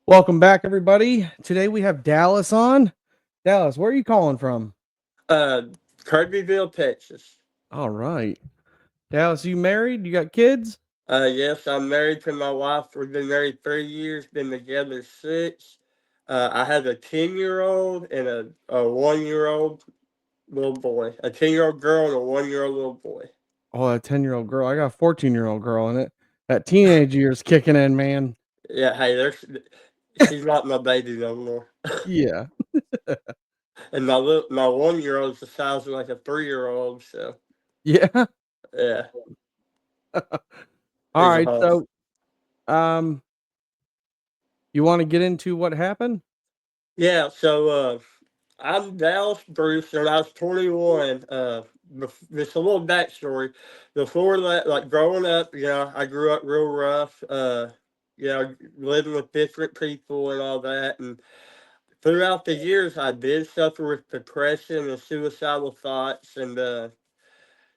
Welcome back, everybody. Today we have Dallas on. Dallas, where are you calling from? Uh, Kirbyville, Texas. All right. Dallas, you married? You got kids? Yes, I'm married to my wife. We've been married 3 years, been together six. I have a 10-year-old and a 1 year old little boy, a 10-year-old girl and a 1 year old little boy. Oh, a 10-year-old girl. I got a 14-year-old girl in it. That teenage year's kicking in, man. Yeah, hey, she's not my baby no more. Yeah. And my 1 year old is the size of like a 3 year old. So Yeah. yeah, All he's a right. hoss. So, um, you want to get into what happened? Yeah, so I'm Dallas Bruce, and I was 21. Just a little backstory. Before that, like growing up, I grew up real rough. Living with different people and all that. And throughout the years, I did suffer with depression and suicidal thoughts, and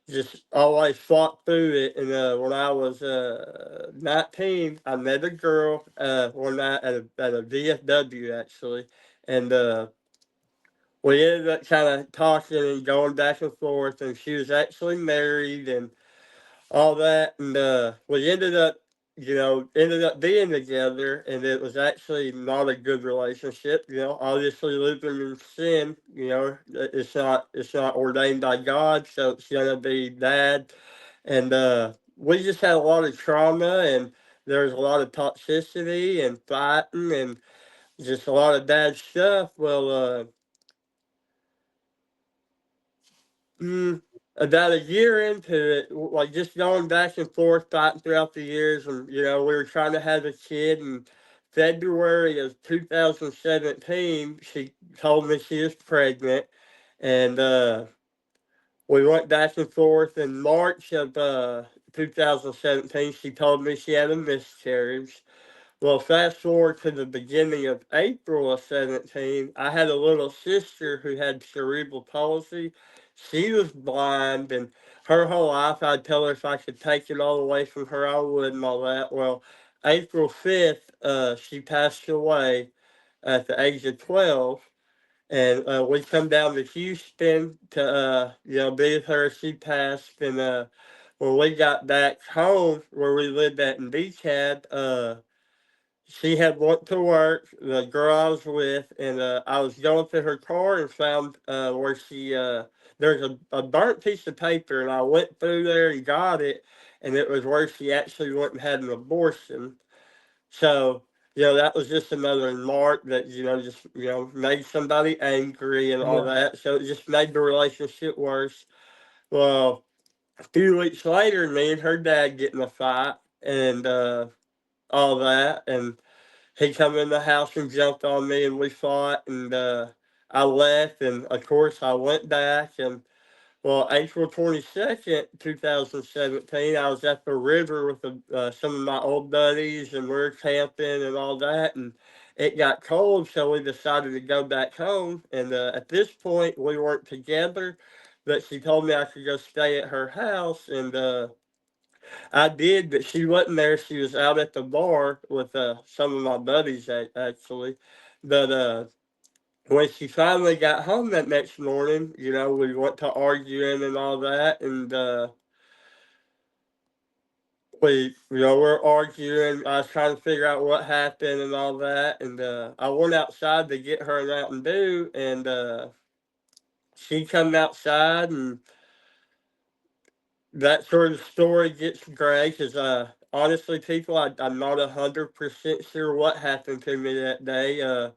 just always fought through it. And when I was 19, I met a girl one night at a VFW actually, and we ended up kind of talking and going back and forth, and she was actually married and all that, and we ended up being together, and it was actually not a good relationship. Obviously living in sin. It's not ordained by God, so it's gonna be bad, and we just had a lot of trauma, and there was a lot of toxicity and fighting and just a lot of bad stuff. Well, Mm, about a year into it, like just going back and forth, fighting throughout the years, and we were trying to have a kid. In February of 2017, she told me she was pregnant, and we went back and forth. In March of 2017, she told me she had a miscarriage. Well, fast forward to the beginning of April of 17, I had a little sister who had cerebral palsy. She was blind, and her whole life I'd tell her if I could take it all away from her, I would, and all that. Well, April 5th, she passed away at the age of 12. And we come down to Houston to, be with her. She passed, and when we got back home where we lived at in BCAD, she had went to work, the girl I was with, and I was going to her car and found where there's a burnt piece of paper, and I went through there and got it, and it was where she actually went and had an abortion. So, that was just another mark that, just, made somebody angry and all Yeah. that. So it just made the relationship worse. Well, a few weeks later, me and her dad get in a fight and all that, and he come in the house and jumped on me, and we fought, and I left, and of course I went back, and well, April 22nd, 2017, I was at the river with some of my old buddies, and we were camping and all that, and it got cold, so we decided to go back home, and at this point we weren't together, but she told me I could go stay at her house, and I did, but she wasn't there. She was out at the bar with some of my buddies, actually. But when she finally got home that next morning, we went to arguing and all that, and we're arguing. I was trying to figure out what happened and all that, and I went outside to get her a Mountain Dew, and she come outside, and that sort of story gets gray because honestly, people, I'm not 100% sure what happened to me that day.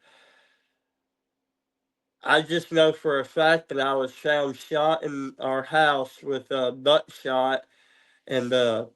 I just know for a fact that I was found shot in our house with buckshot, and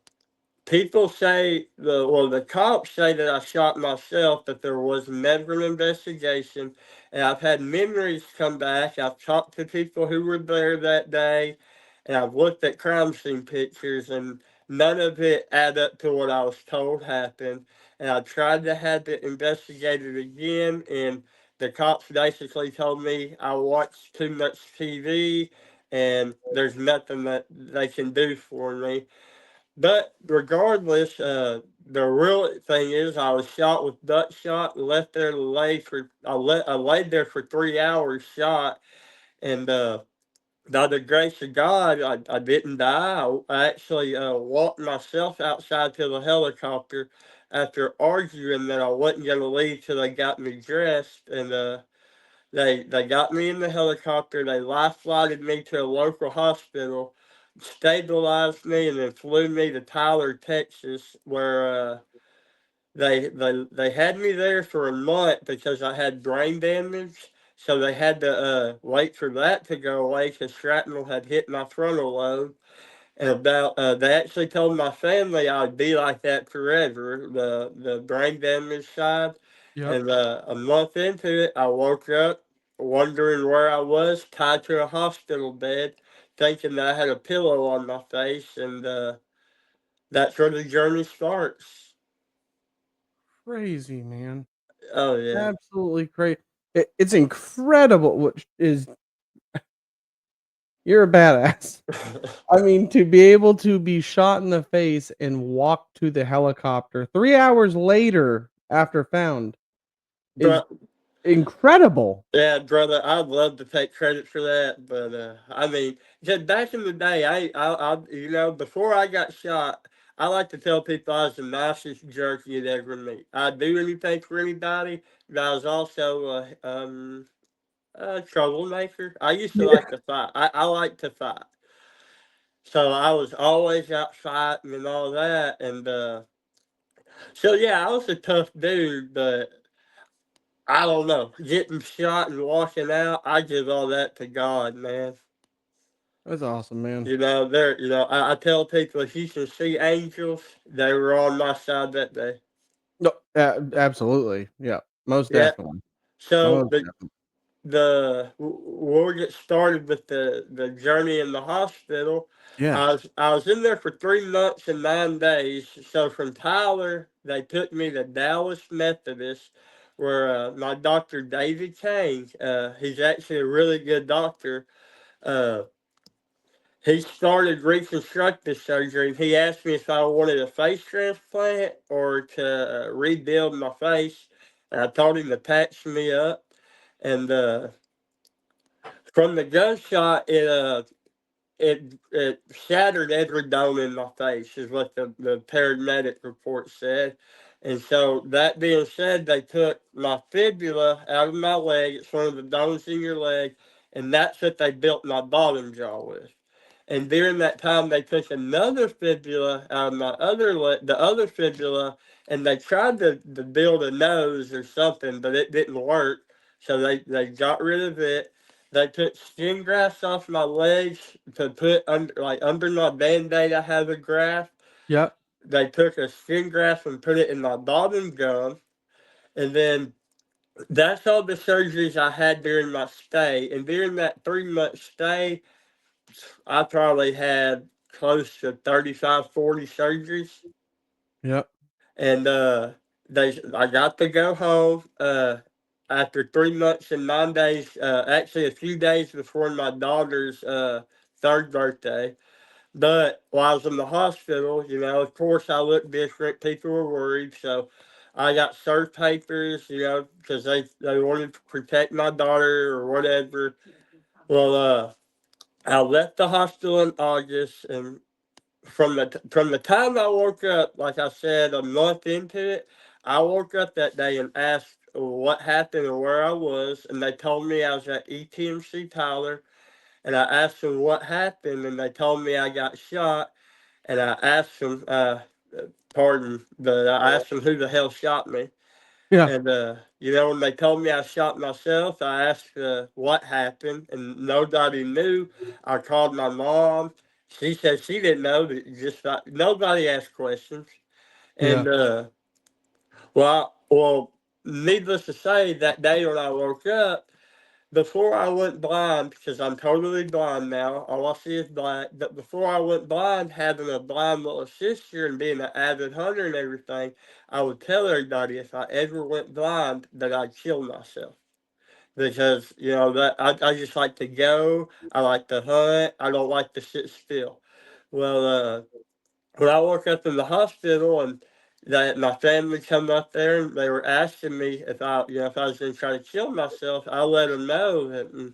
people say the cops say that I shot myself, but there was never an investigation. And I've had memories come back. I've talked to people who were there that day, and I've looked at crime scene pictures, and none of it add up to what I was told happened. And I tried to have it investigated again, and the cops basically told me I watched too much TV, and there's nothing that they can do for me. But regardless, the real thing is I was shot with buckshot and left there to lay for I laid there for 3 hours shot, and by the grace of God, I didn't die. I actually walked myself outside to the helicopter after arguing that I wasn't going to leave till they got me dressed. And they got me in the helicopter. They life flighted me to a local hospital, stabilized me, and then flew me to Tyler, Texas, where they had me there for a month because I had brain damage. So they had to wait for that to go away because shrapnel had hit my frontal lobe. And they actually told my family I'd be like that forever, the brain damage side. Yep. And a month into it, I woke up wondering where I was, tied to a hospital bed, thinking that I had a pillow on my face, and that's where the journey starts. Crazy, man. Oh yeah. Absolutely crazy. It's incredible what is you're a badass. I mean, to be able to be shot in the face and walk to the helicopter 3 hours later after found is But incredible. yeah, brother, I'd love to take credit for that, but I mean, just back in the day, before I got shot, I like to tell people I was the nicest jerk you'd ever meet. I'd do anything for anybody, but I was also a troublemaker. I used to Yeah. like to fight. I like to fight, so I was always out fighting and all that, and so yeah, I was a tough dude, but I don't know. Getting shot and walking out, I give all that to God, man. That's awesome, man. I tell people if you can see angels, they were on my side that day. No, absolutely. Yeah, most Yeah. definitely. So Most definitely. we'll get started with the journey in the hospital. Yeah. I was in there for 3 months and 9 days. So from Tyler, they took me to Dallas Methodist, where my doctor David Kane, he's actually a really good doctor. Uh, he started reconstructive surgery. He asked me if I wanted a face transplant or to rebuild my face. And I told him to patch me up. And from the gunshot, it shattered every bone in my face, is what the paramedic report said. And so, that being said, they took my fibula out of my leg. It's one of the bones in your leg, and that's what they built my bottom jaw with. And during that time, they took another fibula out of my other leg, the other fibula, and they tried to build a nose or something, but it didn't work. So they got rid of it. They took skin grafts off my legs to put under my band-aid. I have a graft. Yep. They took a skin graft and put it in my bottom gum, and then that's all the surgeries I had during my stay. And during that 3 month stay, I probably had close to 35, 40 surgeries. Yep. And I got to go home after 3 months and 9 days, actually a few days before my daughter's third birthday. But while I was in the hospital, of course I looked different. People were worried. So I got search papers, because they wanted to protect my daughter or whatever. Well, I left the hospital in August, and from the time I woke up, like I said, a month into it, I woke up that day and asked what happened and where I was, and they told me I was at ETMC Tyler, and I asked them what happened, and they told me I got shot, and I asked them, pardon, but I asked them who the hell shot me. Yeah. And when they told me I shot myself, I asked what happened, and nobody knew. I called my mom. She said she didn't know. That just nobody asked questions. Yeah. And well, needless to say, that day when I woke up, before I went blind, because I'm totally blind now, all I see is black. But before I went blind, having a blind little sister and being an avid hunter and everything, I would tell everybody if I ever went blind that I'd kill myself. Because, that I just like to go, I like to hunt, I don't like to sit still. Well, when I woke up in the hospital and my family come up there and they were asking me if if I was going to try to kill myself, I let them know that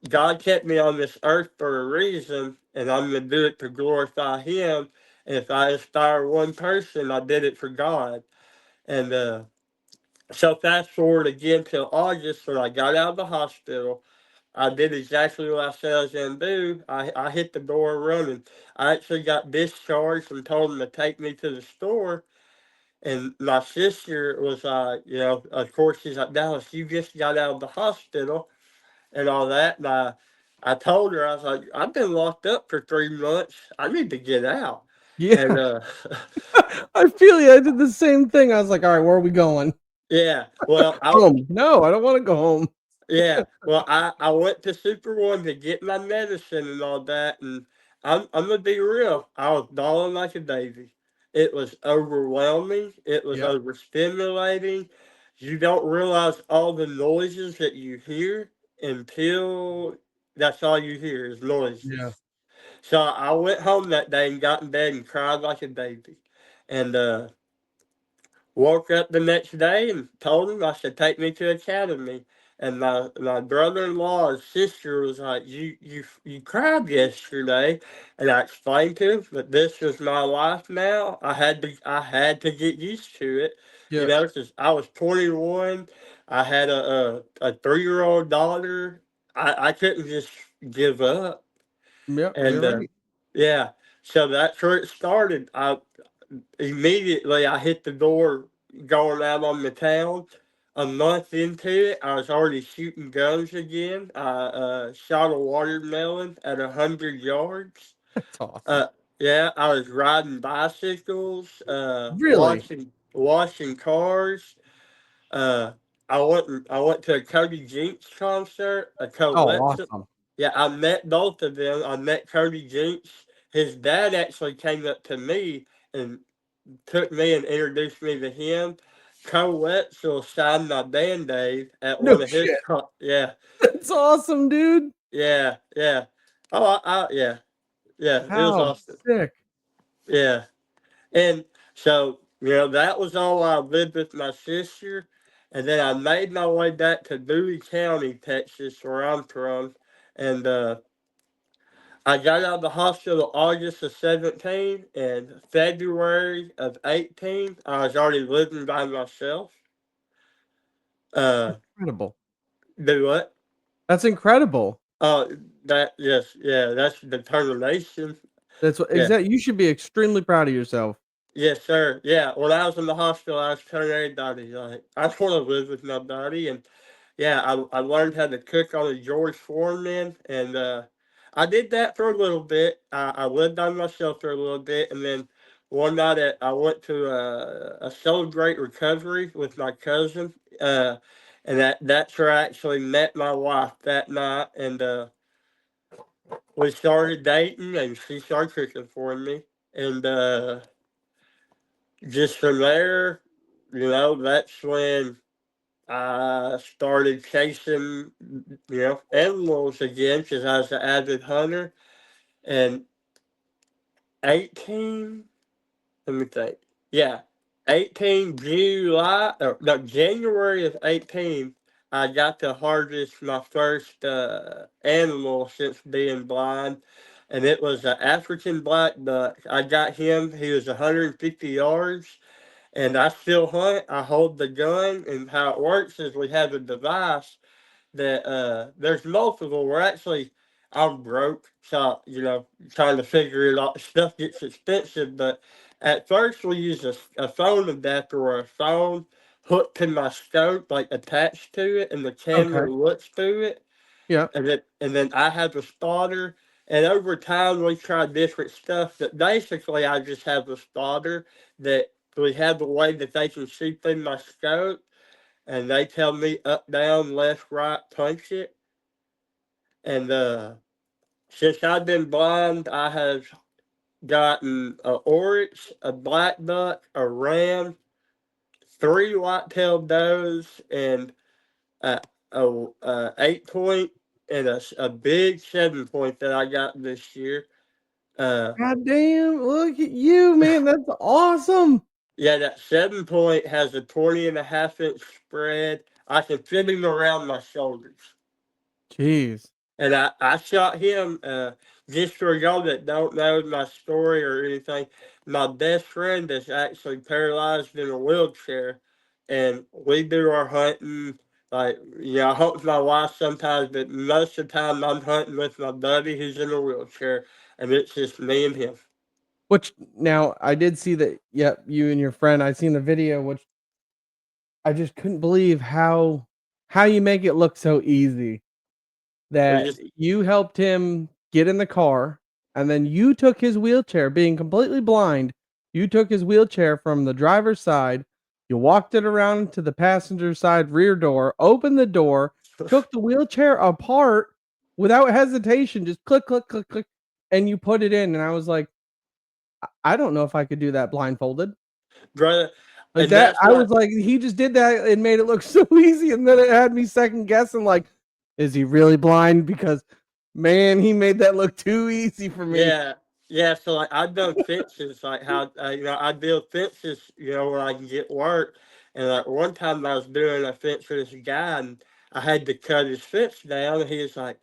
God kept me on this earth for a reason, and I'm going to do it to glorify Him. And if I inspire one person, I did it for God. And so fast forward again till August when I got out of the hospital. I did exactly what I said I was going to do. I hit the door running. I actually got discharged and told them to take me to the store. And my sister was of course, she's like, Dallas, you just got out of the hospital and all that. And I told her, I was like, I've been locked up for 3 months. I need to get out. And Yeah. I feel you. I did the same thing. I was like, all right, where are we going? yeah, well, Home. No, I don't want to go home. I went to Super One to get my medicine and all that, and I'm gonna be real. I was bawling like a baby. It was overwhelming. It was Yep. overstimulating. You don't realize all the noises that you hear until that's all you hear is Yeah. noises. So I went home that day and got in bed and cried like a baby, and woke up the next day and told him I said take me to academy. And my brother-in-law's sister was like, you cried yesterday, and I explained to him that this was my life now. I had to get used to it, Yeah. because I was 21. I had a 3-year-old daughter. I couldn't just give up, Yep. You're and right. yeah, so that's where it started. I Immediately I hit the door going out on the town. A month into it, I was already shooting guns again. I shot a watermelon at 100 yards. That's awesome. Uh, yeah, I was riding bicycles, Really? washing cars. Uh, I went to a Cody Jinks concert, a Oh, Colette. awesome. Yeah, I met both of them. I met Cody Jinks. His dad actually came up to me and took me and introduced me to him. Co Wetzel signed my band aid at No one of his shit. yeah, That's awesome, dude. yeah. Oh, yeah, yeah. It was How awesome. sick. Yeah, and so that was all I lived with my sister, and then I made my way back to Bowie County, Texas, where I'm from, and I got out of the hospital August of 17, and February of 18, I was already living by myself. Uh, Incredible. do what? That's incredible. Oh, yes, yeah, that's determination. That's what Yeah, exactly. You should be extremely proud of yourself. yes, sir. Yeah, when I was in the hospital, I was telling everybody, like, I just want to live with nobody. And yeah, I learned how to cook on a George Foreman, and I did that for a little bit. I lived on myself for a little bit, and then one night I went to a Celebrate Recovery with my cousin, and that's where I actually met my wife that night, and we started dating, and she started cooking for me, and just from there, that's when I started chasing, animals again because I was an avid hunter. And 18, let me think. Yeah, 18 July, or no, January of 18, I got to harvest my first animal since being blind. And it was an African black duck. I got him, he was 150 yards. And I still hunt. I hold the gun, and how it works is we have a device that there's multiple. We're actually I'm broke, so trying to figure it out. Stuff gets expensive, but at first we use a phone adapter or a phone hooked to my scope, like attached to it, and the Okay. camera looks through it, Yeah. and then I have a spotter. And over time, we try different stuff. But basically, I just have a spotter that we have a way that they can see through my scope, and they tell me up, down, left, right, punch it. And since I've been blind, I have gotten a oryx, a black duck, a ram, three white-tailed does, and a, a 8 point and a big 7 point that I got this year. Uh, God damn, look at you, man. That's awesome. yeah, that 7 point has a 20.5 inch spread. I can fit him around my shoulders. Jeez. And I shot him, just for y'all that don't know my story or anything. My best friend is actually paralyzed in a wheelchair, and we do our hunting. Like, I hunt with my wife sometimes, but most of the time I'm hunting with my buddy who's in a wheelchair, and it's just me and him. Which now I did see that, yep, you and your friend, I seen the video, which I just couldn't believe how you make it look so easy. We That just you helped him get in the car, and then you took his wheelchair, being completely blind, you took his wheelchair from the driver's side, you walked it around to the passenger side rear door, opened the door, took the wheelchair apart without hesitation, just click, click, click, click, and you put it in, and I was like, I don't know if I could do that blindfolded." brother, Like and that, that's I was what like, he just did that and made it look so easy, and then it had me second guessing, like, is he really blind? Because man, he made that look too easy for me. Yeah, yeah. So like I've done fences, like how I build fences, where I can get work. And like one time I was doing a fence for this guy, and I had to cut his fence down. And he was like,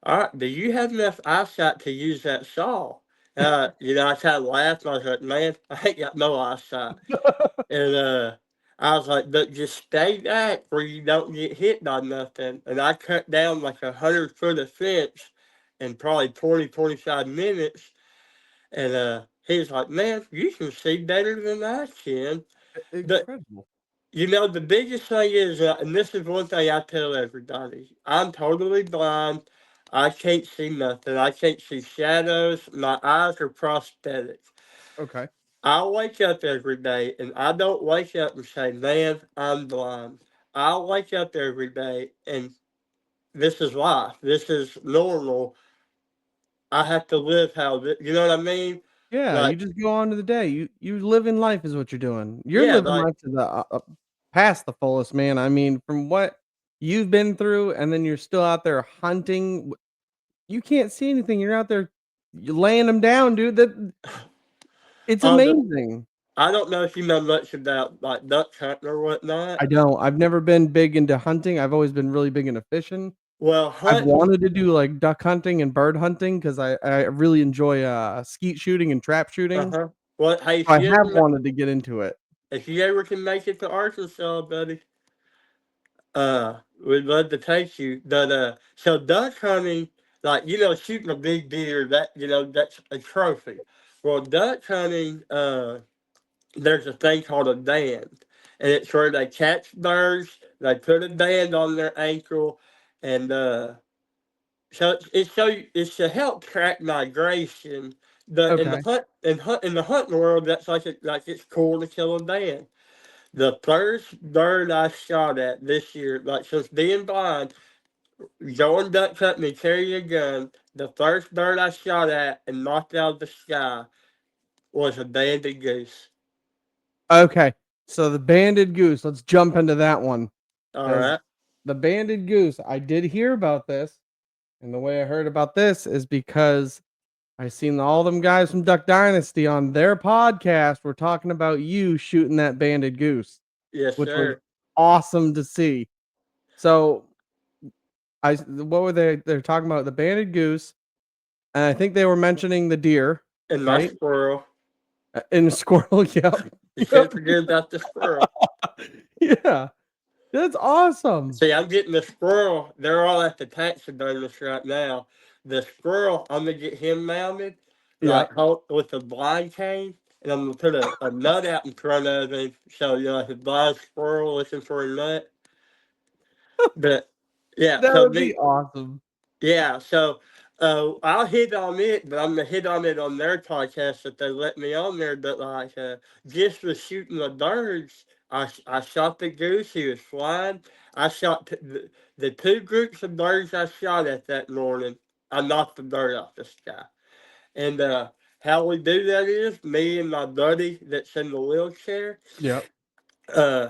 "All right, do you have enough eyesight to use that saw?" I kind of laughed. I was like, "Man, I ain't got no eyesight." And I was like, "But just stay back where you don't get hit by nothing." And I cut down like 100 foot of fence in probably 20, 25 minutes. And he's like, "Man, you can see better than I can." But Incredible. the biggest thing is, and this is one thing I tell everybody: I'm totally blind. I can't see nothing. I can't see shadows. My eyes are prosthetic. Okay. I wake up every day, and I don't wake up and say, "Man, I'm blind." I wake up every day, and this is life. This is normal. I have to live how you know what I mean? Yeah, you Like, just go on to the day. You living life is what you're doing. You're yeah, living like life to the past the fullest, man. I mean, from what you've been through, and then you're still out there hunting. You can't see anything. You're out there, you're laying them down, dude. That it's on the amazing. I don't know if you know much about like duck hunting or whatnot. I don't. I've never been big into hunting. I've always been really big into fishing. Well, I've hunting, wanted to do, like, duck hunting and bird hunting because I really enjoy, skeet shooting and trap uh shooting. huh. Well, hey, I have wanted to get into it. if you ever can make it to Arkansas, buddy, we'd love to take you. But so duck hunting, like shooting a big deer, that's a trophy. Well, duck hunting, there's a thing called a band, and it's where they catch birds. They put a band on their ankle, and it's to help track migration. The in the Okay. hunting world, that's like it's cool to kill a band. The first bird I shot at this year, like since being blind, going duck hunting and carrying a gun, the first bird I shot at and knocked out of the sky was a banded goose. Okay. So the banded goose, let's jump into that one, All because right. the banded goose, I did hear about this, and the way I heard about this is because I seen all them guys from Duck Dynasty on their podcast were talking about you shooting that banded goose, Yes, which was sir. awesome to see. So what were they're talking about the banded goose, and I think they were mentioning the deer, And my right? squirrel. And the squirrel, yep. You can't Yep. forget about the squirrel. Yeah. That's awesome. See, I'm getting the squirrel. They're all at the taxidermist right now. The squirrel, I'm gonna get him mounted, like Yep. with a blind cane, and I'm gonna put a nut out in front of him. So like a blind squirrel looking for a nut. But yeah, That so would be me, awesome. yeah, so I'll hit on it, but I'm gonna hit on it on their podcast that they let me on there. But like just for shooting the birds, I shot the goose. He was flying. I shot the two groups of birds I shot at that morning. I knocked the bird off the sky. And how we do that is me and my buddy that's in the wheelchair. Yep. Uh,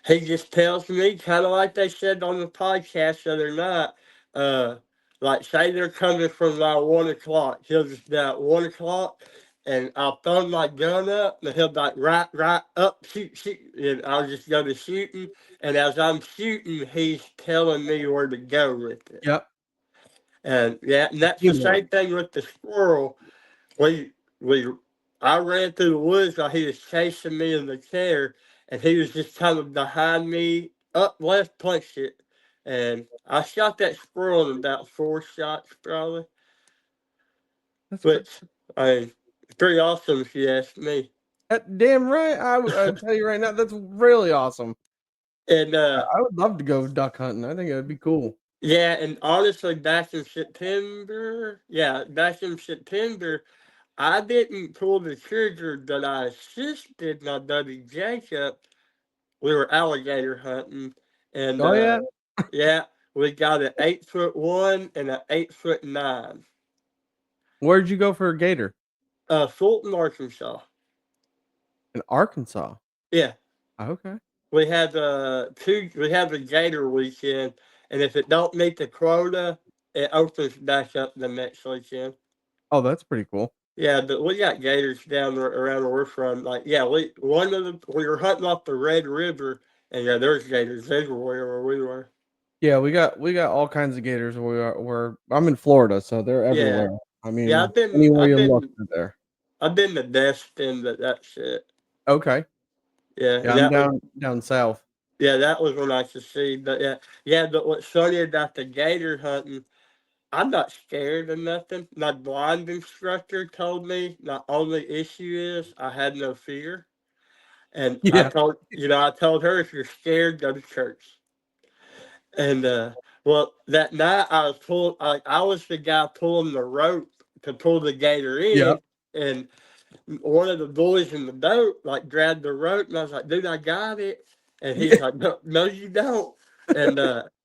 he just tells me, kind of like they said on the podcast the other night. like say they're coming from like 1 o'clock, he'll just be at 1 o'clock, and I'll throw my gun up, and he'll be like right up, shoot, shoot, and I'll just go to shooting, and as I'm shooting, he's telling me where to go with it, Yep. and yeah, and that's the Teamwork. same thing with the squirrel. We we I ran through the woods while he was chasing me in the chair, and he was just coming behind me, up left, punched it, and I shot that squirrel in about 4 shots probably, That's pretty. which I mean, pretty awesome if you ask me. Damn right. I'll tell you right now, that's really awesome. And I would love to go duck hunting. I think it would be cool. yeah, and honestly, back in September, I didn't pull the trigger, but I assisted my buddy Jacob. We were alligator hunting, and Oh yeah. yeah, we got an 8 foot one and an 8 foot nine. Where'd you go for a gator? Fulton, Arkansas. In Arkansas. Yeah, Okay. we had two. We have a gator weekend, and if it don't meet the quota, it opens back up the next weekend. Oh, that's pretty cool. Yeah, but we got gators down around where we're from. Like, yeah, we were hunting off the Red River, and yeah, there's gators everywhere where we were. Yeah, we got all kinds of gators where we are. Where I'm in Florida, so they're Yeah, everywhere. I yeah, mean, anywhere you look, they're there. I've been to Destin, but that's it. Okay. Yeah, Yeah, and I'm down south. that was when I could see. But yeah, yeah. But what's funny about the gator hunting, I'm not scared of nothing. My blind instructor told me the only issue is I had no fear, and Yeah. I told her if you're scared, go to church. And well, that night I was the guy pulling the rope to pull the gator Yep. in, and one of the boys in the boat like grabbed the rope, and I was like, "Dude, I got it." And he's Yeah. like, "No, no, you don't." And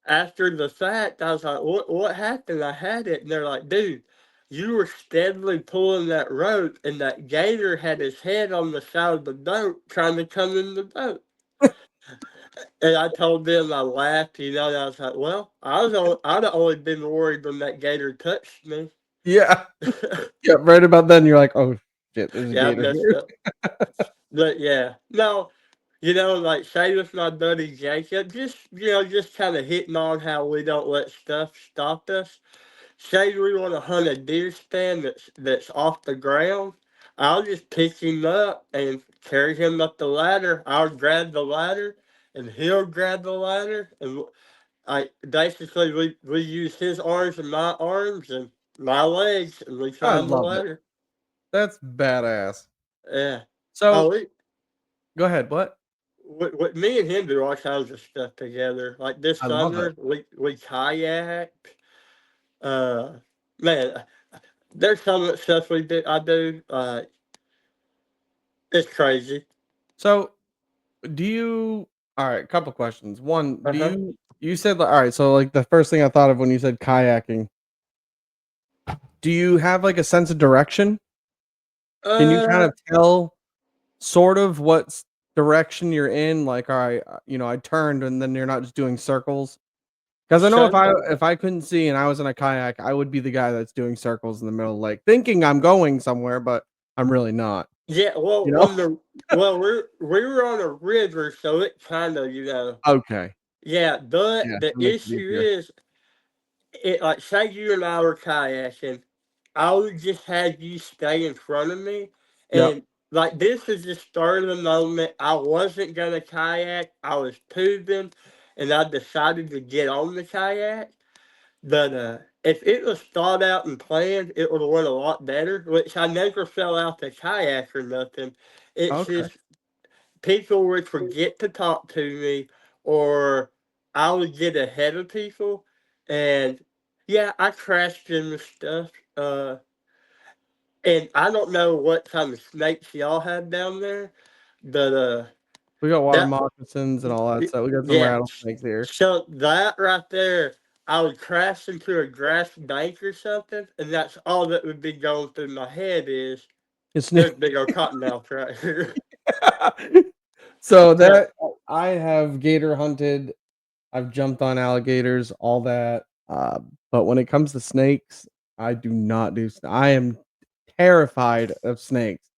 after the fact, I was like, "What happened?" I had it, and they're like, "Dude, you were steadily pulling that rope, and that gator had his head on the side of the boat trying to come in the boat." And I told them I laughed, and I was like, "Well, I'd have only been worried when that gator touched me." Yeah. Yeah. Right about then, you're like, oh shit, there's a Yeah, I gator messed here. up. But yeah, no, like say with my buddy Jacob, just kind of hitting on how we don't let stuff stop us. Say we want to hunt a deer stand that's off the ground, I'll just pick him up and carry him up the ladder. I'll grab the ladder, and he'll grab the ladder, and I basically we use his arms and my arms and my legs, and we I climb the love it. ladder. That's badass. Yeah. Oh, So go ahead. What? me and him do all kinds of stuff together. Like this I love it. summer, we kayak. Uh, man, there's some of the stuff we do. I do. It's crazy. So do you? All right. Couple questions. One, Uh huh. you said all right. So like the first thing I thought of when you said kayaking, do you have like a sense of direction? Can you kind Uh, of tell sort of what direction you're in? Like, all right, I turned, and then you're not just doing circles. Because I know if so I couldn't see and I was in a kayak, I would be the guy that's doing circles in the middle of the lake, thinking I'm going somewhere, but I'm really not. yeah. You Well, know? we were on a river, so it kind of Okay. yeah. But Yeah, the that makes it issue easier. is, it like say you and I were kayaking, I would just have you stay in front of me, Yep. and like this is the start of the moment. I wasn't gonna kayak. I was tubing, and I decided to get on the kayak. But if it was thought out and planned, it would have went a lot better. Which I never fell out the kayak or nothing. It's Okay. just people would forget to talk to me, or I would get ahead of people, and yeah, I crashed into stuff. And I don't know what kind of snakes y'all have down there, but We got water that moccasins and all that stuff. We got some yeah. rattlesnakes here. So that right there, I would crash into a grass bank or something, and that's all that would be going through my head is It's there's snake. a big old cottonmouth right here. So So that I have gator hunted. I've jumped on alligators, all that. Uh, but when it comes to snakes, I do not do I am terrified of snakes.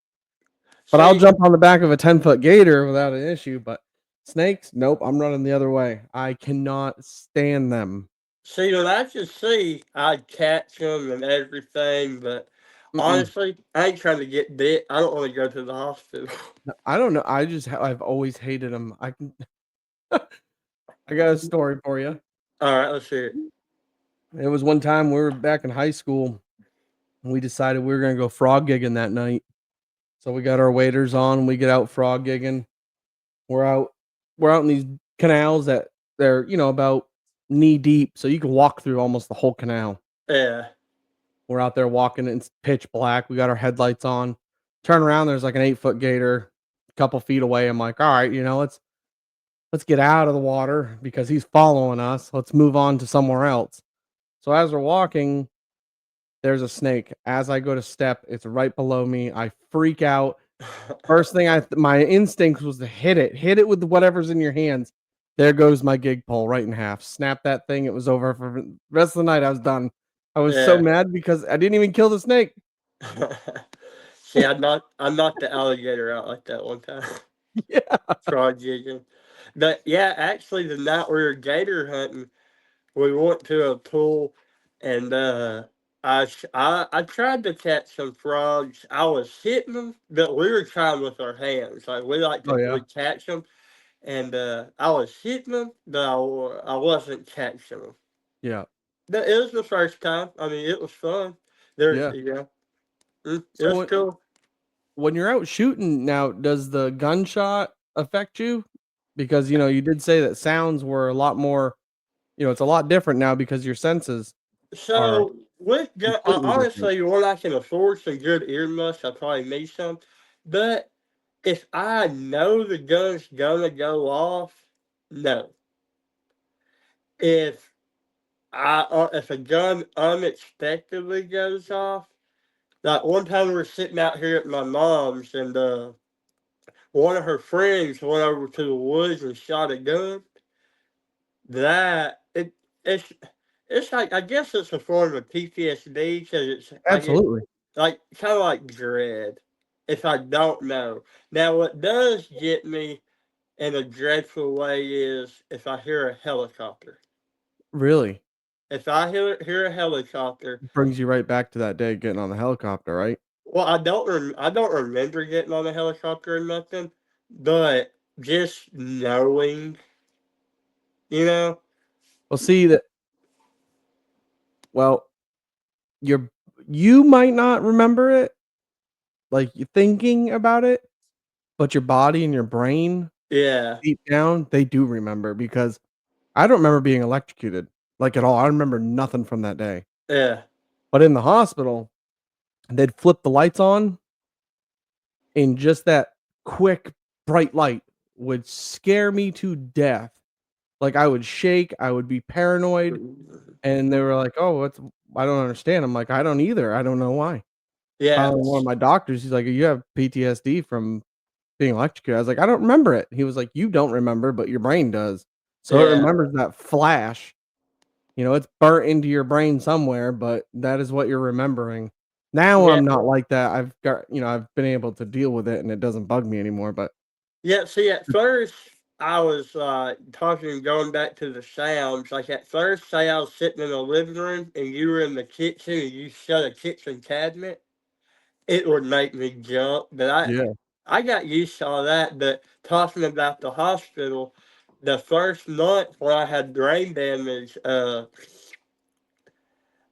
But I'll See, jump on the back of a 10-foot gator without an issue, but snakes, nope, I'm running the other way. I cannot stand them. when I could see, I'd catch them and everything, but Mm-mm. honestly, I ain't trying to get bit. I don't want to go to the hospital. I don't know, I've always hated them. I can I got a story for you. All right, let's hear it. It was one time we were back in high school, and we decided we were gonna go frog gigging that night. So we got our waders on, we get out frog gigging. We're out we're out in these canals that they're, about knee deep, so you can walk through almost the whole canal. Yeah. We're out there walking, it's pitch black, we got our headlights on. Turn around, there's like an 8-foot gator a couple feet away. I'm like, "All right, let's get out of the water because he's following us. Let's move on to somewhere else." So as we're walking, there's a snake. As I go to step, it's right below me. I freak out. First thing my instinct was to hit it. Hit it with whatever's in your hands. There goes my gig pole right in half. Snap that thing. It was over for the rest of the night. I was done. I was so Yeah. mad because I didn't even kill the snake. See, I knocked the alligator out like that one time. Yeah. Fried chicken. But yeah, actually, the night we were gator hunting, we went to a pool, and I tried to catch some frogs. I was hitting them, but we were trying with our hands. Like we like Oh to yeah. we catch them, and I was hitting them, but I wasn't catching them. Yeah. But it was the first time. I mean, it was fun. There's Yeah. it So was cool. when you're out shooting now, does the gunshot affect you? Because you did say that sounds were a lot more, it's a lot different now because your senses are So with completely different. honestly, when I can afford some good earmuffs, I probably need some. But if I know the gun's gonna go off, no. If if a gun unexpectedly goes off, like one time we were sitting out here at my mom's, and one of her friends went over to the woods and shot a gun. That it's it's like I guess it's a form of PTSD because it's I get Absolutely. like kind of like dread if I don't know. Now, what does get me in a dreadful way is if I hear a helicopter. Really If I hear a helicopter, brings you right back to that day getting on the helicopter, right? well, I don't remember getting on a helicopter or nothing, but just knowing, you know, Well, see that. Well, you're you might not remember it, like, you thinking about it, but your body and your brain, yeah, deep down, they do remember because I don't remember being electrocuted, like, at all. I remember nothing from that day. yeah, But in the hospital, they'd flip the lights on, and just that quick, bright light would scare me to death. Like, I would shake, I would be paranoid, and they were like, "Oh, what's I don't understand." I'm like, "I don't either. I don't know why." yeah, Finally, one of my doctors, he's like, "You have PTSD from being electrocuted." I was like, "I don't remember it." He was like, "You don't remember, but your brain does. So it yeah, remembers that flash. It's burnt into your brain somewhere, but that is what you're remembering." Now yeah. I'm not like that. I've been able to deal with it and it doesn't bug me anymore, but Yeah, see, at first I was talking, going back to the sounds. Like at first, say I was sitting in the living room and you were in the kitchen and you shut a kitchen cabinet, it would make me jump. But yeah, I got used to all that. But talking about the hospital, the first month when I had brain damage,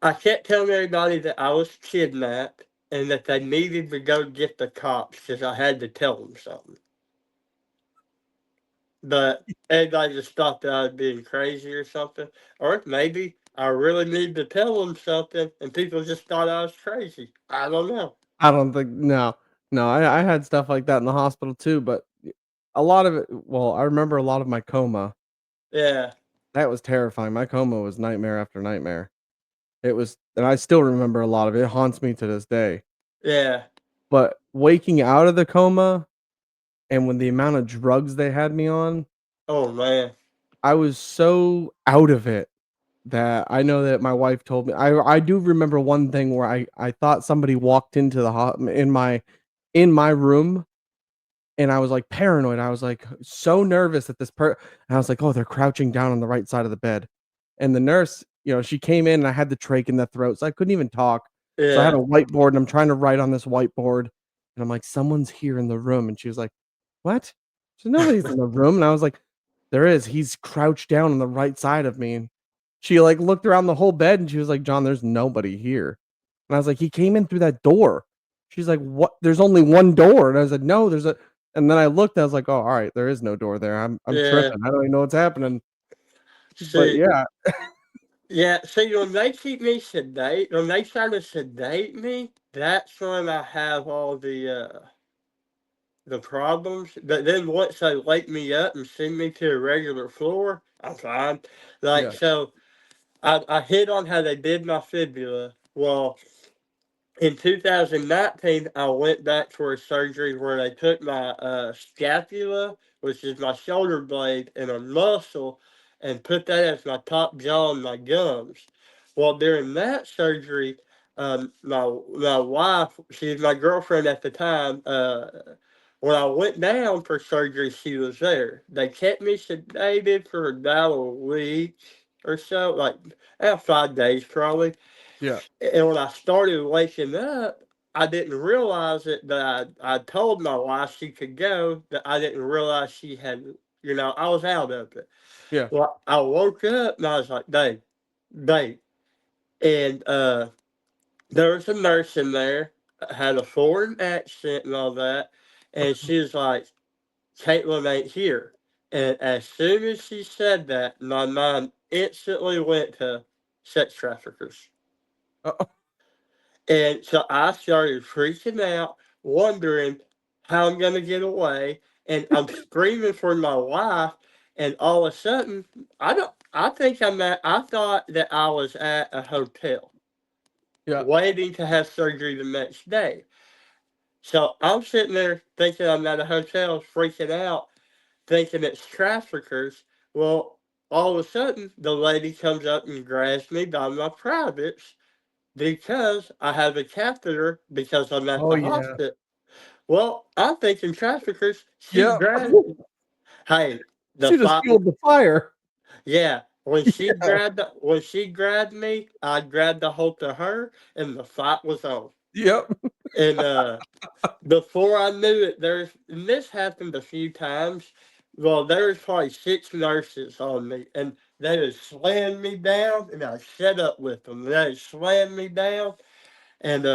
I kept telling everybody that I was kidnapped and that they needed to go get the cops because I had to tell them something. But everybody just thought that I was being crazy or something. Or maybe I really need to tell them something and people just thought I was crazy. I don't know. I don't think no. No, I had stuff like that in the hospital too, but a lot of it I remember a lot of my coma. Yeah, That was terrifying. My coma was nightmare after nightmare. It was and I still remember a lot of it. It haunts me to this day. yeah. But waking out of the coma and when the amount of drugs they had me on, Oh man. I was so out of it. that I know that my wife told me. I do remember one thing where I thought somebody walked into the in my room, and I was, like, paranoid. I was, like, so nervous that and I was like, "Oh, they're crouching down on the right side of the bed." And the nurse, she came in and I had the trach in the throat, so I couldn't even talk. So I had a Yeah, whiteboard and I'm trying to write on this whiteboard, and I'm like, "Someone's here in the room." And she was like, "What?" She said, "Nobody's in the room." And I was like, "There is. He's crouched down on the right side of me." And she, like, looked around the whole bed and she was like, "John, there's nobody here." And I was like, "He came in through that door." She's like, "What? There's only one door." And I said, "No, there's a." And then I looked, I was like, "Oh, all right, there is no door there. I'm yeah. tripping. I don't even know what's happening." But See, yeah, yeah. See, when they keep me sedate, when they try to sedate me, that's when I have all the problems. But then once they wake me up and send me to a regular floor, I'm fine. Like yeah. so, I hit on how they did my fibula. Well, in 2019, I went back for a surgery where they took my scapula, which is my shoulder blade, and a muscle, and put that as my top jaw and my gums. Well, during that surgery, my wife, she's my girlfriend at the time. When I went down for surgery, she was there. They kept me sedated for about a week or so, like 5 days probably. Yeah. And when I started waking up, I didn't realize it, but I told my wife she could go, that I didn't realize she had, I was out of it. Yeah. Well, I woke up and I was like, Dave, Dave. And there was a nurse in there, had a foreign accent and all that. And she was like, Caitlin ain't here. And as soon as she said that, my mind instantly went to sex traffickers. Uh-oh. And so I started freaking out, wondering how I'm going to get away. And I'm screaming for my wife. And all of a sudden, I thought that I was at a hotel Yeah. waiting to have surgery the next day. So I'm sitting there thinking I'm at a hotel, freaking out, thinking it's traffickers. Well, all of a sudden, the lady comes up and grabs me by my privates because I have a catheter because I'm at Oh, the yeah. hospital. Well, I'm thinking traffickers. She Yep. grabbed. Hey, the She just fight. fueled the fire. Yeah, Yeah. when she grabbed me, I grabbed a hold of her, and the fight was on. Yep. And before I knew it, and this happened a few times. Well, there was probably 6 nurses on me, and they would slam me down, and I set up with them. They would slam me down, and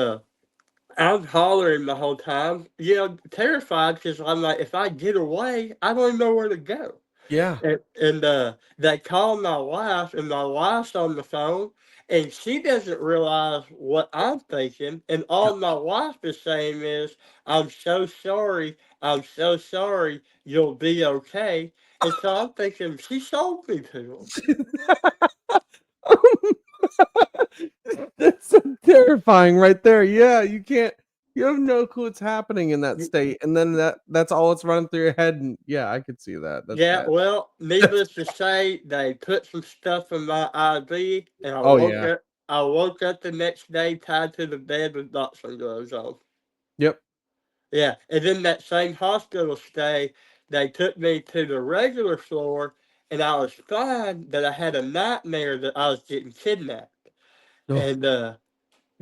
I'm hollering the whole time, terrified because I'm like, if I get away, I don't know where to go. Yeah. And they call my wife, and my wife's on the phone, and she doesn't realize what I'm thinking. And Yeah. all my wife is saying is, I'm so sorry. I'm so sorry. You'll be okay. And so I'm thinking, she sold me to him. That's so terrifying right there. Yeah, you have no clue what's happening in that state, and then that's all that's running through your head, and yeah, I could see that. That's Yeah, bad. well, That's needless to say, they put some stuff in my IV, and I Oh, woke yeah. up. I woke up the next day tied to the bed with boxing gloves on. Yep. Yeah, and then that same hospital stay, they took me to the regular floor, and I was fine, but I had a nightmare that I was getting kidnapped. Oh, And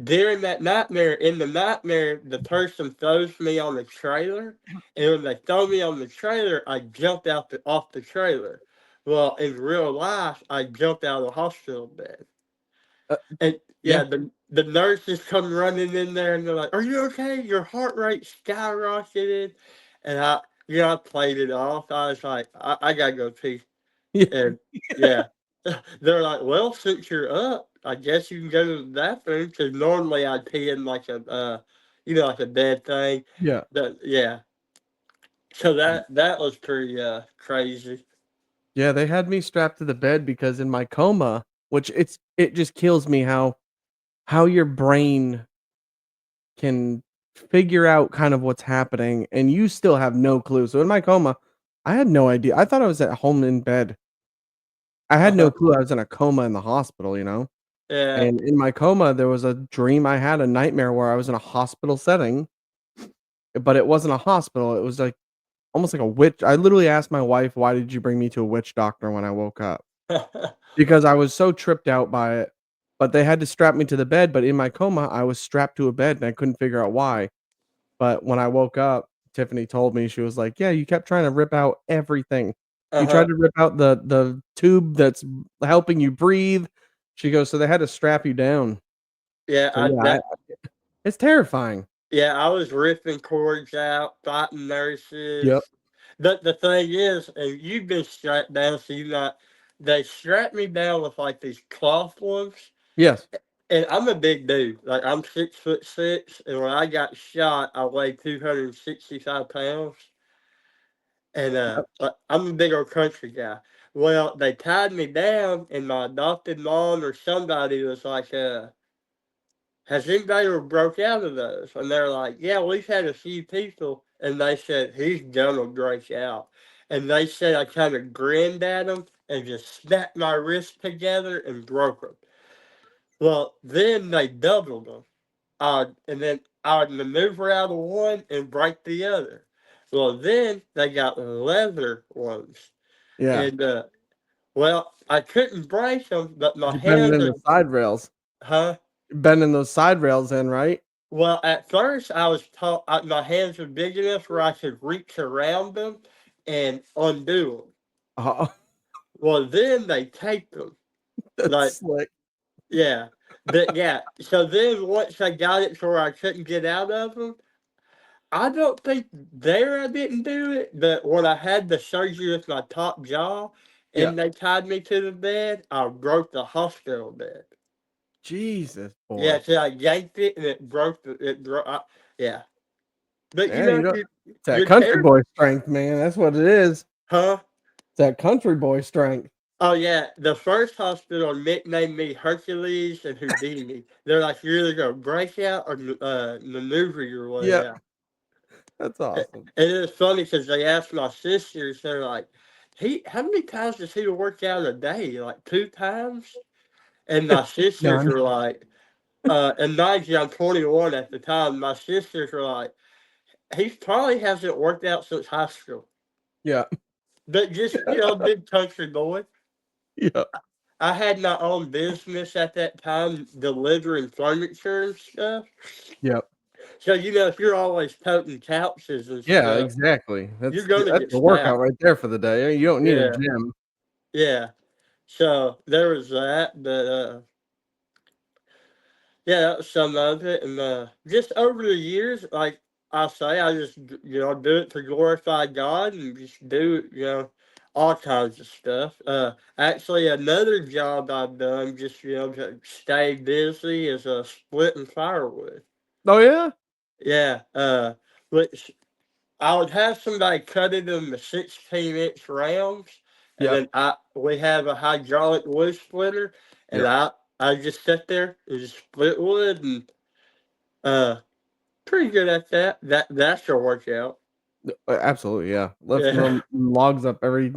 during that nightmare, in the nightmare, the person throws me on the trailer, and when they throw me on the trailer, I jumped off the trailer. Well, in real life, I jumped out of the hospital bed, uh, and yeah. yeah, the nurses come running in there, and they're like, "Are you okay? Your heart rate skyrocketed," and I played it off. I was like, "I gotta go pee," Yeah. and yeah, they're like, "Well, since you're up, I guess you can go to the bathroom." Because normally I'd pee in like like a bed thing. Yeah. But yeah, so that was pretty crazy. Yeah, they had me strapped to the bed because in my coma, which it just kills me how your brain can figure out kind of what's happening and you still have no clue. So in my coma, I had no idea. I thought I was at home in bed I had no Uh-huh. clue I was in a coma in the hospital, you know? Yeah. And in my coma, there was a dream I had, a nightmare where I was in a hospital setting, but it wasn't a hospital, it was, like, almost like a witch. I literally asked my wife, "Why did you bring me to a witch doctor when I woke up?" Because I was so tripped out by it, but they had to strap me to the bed, but in my coma, I was strapped to a bed, and I couldn't figure out why. But when I woke up, Tiffany told me, she was like, "Yeah, you kept trying to rip out everything. You tried Uh-huh. to rip out the tube that's helping you breathe." She goes, "So they had to strap you down." Yeah, So, yeah, I it's terrifying. I was ripping cords out, fighting nurses. Yep. The thing is, and you've been strapped down, so you not. They strapped me down with like these cloth ones, Yes. and I'm a big dude. Like I'm 6'6", and when I got shot, I weighed 265 pounds, and Yep. I'm a big old country guy. Well, they tied me down, and my adopted mom or somebody was like, has anybody ever broke out of those? And they're like, yeah, we've had a few people. And they said, he's gonna break out. And they said I kind of grinned at them and just snapped my wrists together and broke them. Well, then they doubled them. And then I would maneuver out of one and break the other. Well, then they got leather ones. Yeah. And, well, I couldn't break them, but my You bending hands in are, the side rails. huh? Bending those side rails in, right? Well, at first I was taught my hands were big enough where I could reach around them and undo them. Oh, Well, then they taped them. that's Like, slick. yeah. But yeah, so then once I got it to where I couldn't get out of them, I don't think there I didn't do it, but when I had the surgery with my top jaw Yeah. and they tied me to the bed, I broke the hospital bed. Jesus, Yeah, boy. so I yanked it and it broke. Yeah. But Yeah, you know, it's that you're country terrified, boy strength, man. That's what it is. huh? It's that country boy strength. Oh yeah, the first hospital nicknamed me Hercules and Houdini. They're like, you're either gonna break out or maneuver your way Yep. out. That's And awesome. it's funny because they asked my sisters, they're like, how many times does he work out a day? Like 2 times? And my sisters None. were like, and mind you, I'm 21 at the time. My sisters were like, he probably hasn't worked out since high school, Yeah. but just big country boy. Yep. I had my own business at that time delivering furniture and stuff. Yep. So, if you're always toting couches and Yeah, stuff, exactly. you're That's going to that's get a workout snapped. right there for the day. You don't need a Yeah. gym. Yeah. So there was that. But yeah, that was some of it. And just over the years, like I say, I just, do it to glorify God and just do, all kinds of stuff. Actually, another job I've done just, to stay busy is splitting firewood. Oh, yeah? Yeah, which I would have somebody cut it in the 16-inch rounds, and Yep. then we have a hydraulic wood splitter, and Yep. I just sit there and just split wood, and uh, pretty good at that. That's a workout. Absolutely, yeah. Lifting Yeah, them logs up every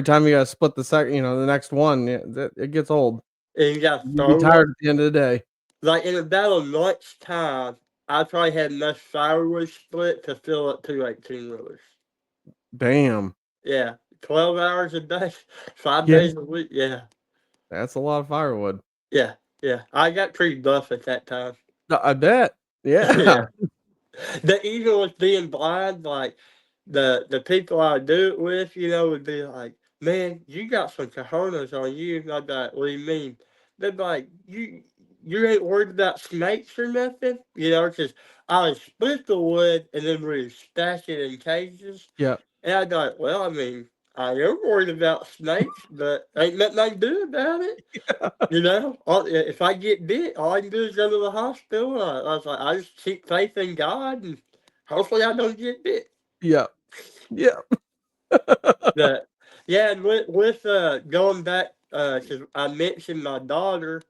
time you gotta split the next one, yeah, that it gets old. and you got to You'd be throw it. tired at the end of the day. Like in about a month's time, I probably had enough firewood split to fill up 2 18-wheelers. Damn. Yeah, 12 hours a day, five Yeah, days a week. Yeah. that's a lot of firewood. Yeah, yeah. I got pretty buff at that time. I bet. Yeah. Yeah. The even with being blind, like the people I do it with, would be like, "Man, you got some cojones on you." And I'd be like, "What do you mean?" They'd be like, "You ain't worried about snakes or nothing," because I would split the wood and then we stack it in cages, Yep. and I'd be like, "Well, I mean, I am worried about snakes, but ain't nothing I can do about it." If I get bit, all I can do is go to the hospital. I was like, I just keep faith in God, and hopefully I don't get bit. Yep. Yep. But yeah, and with going back, because I mentioned my daughter.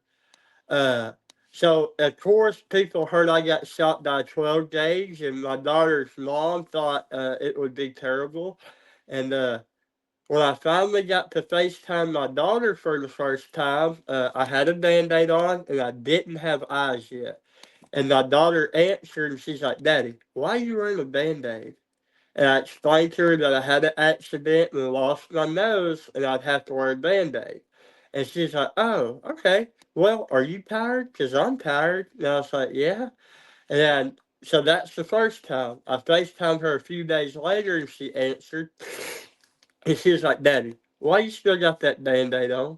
Uh, so of course people heard I got shot by 12 gauge, and my daughter's mom thought it would be terrible, and when I finally got to FaceTime my daughter for the first time, I had a band-aid on and I didn't have eyes yet. And my daughter answered and she's like, Daddy, why are you wearing a band-aid? And I explained to her that I had an accident and lost my nose and I'd have to wear a band-aid. And she's like, oh, okay. Well, are you tired? Because I'm tired. And I was like, yeah. And so that's the first time. I FaceTimed her a few days later and she answered. And she was like, Daddy, why you still got that band-aid on?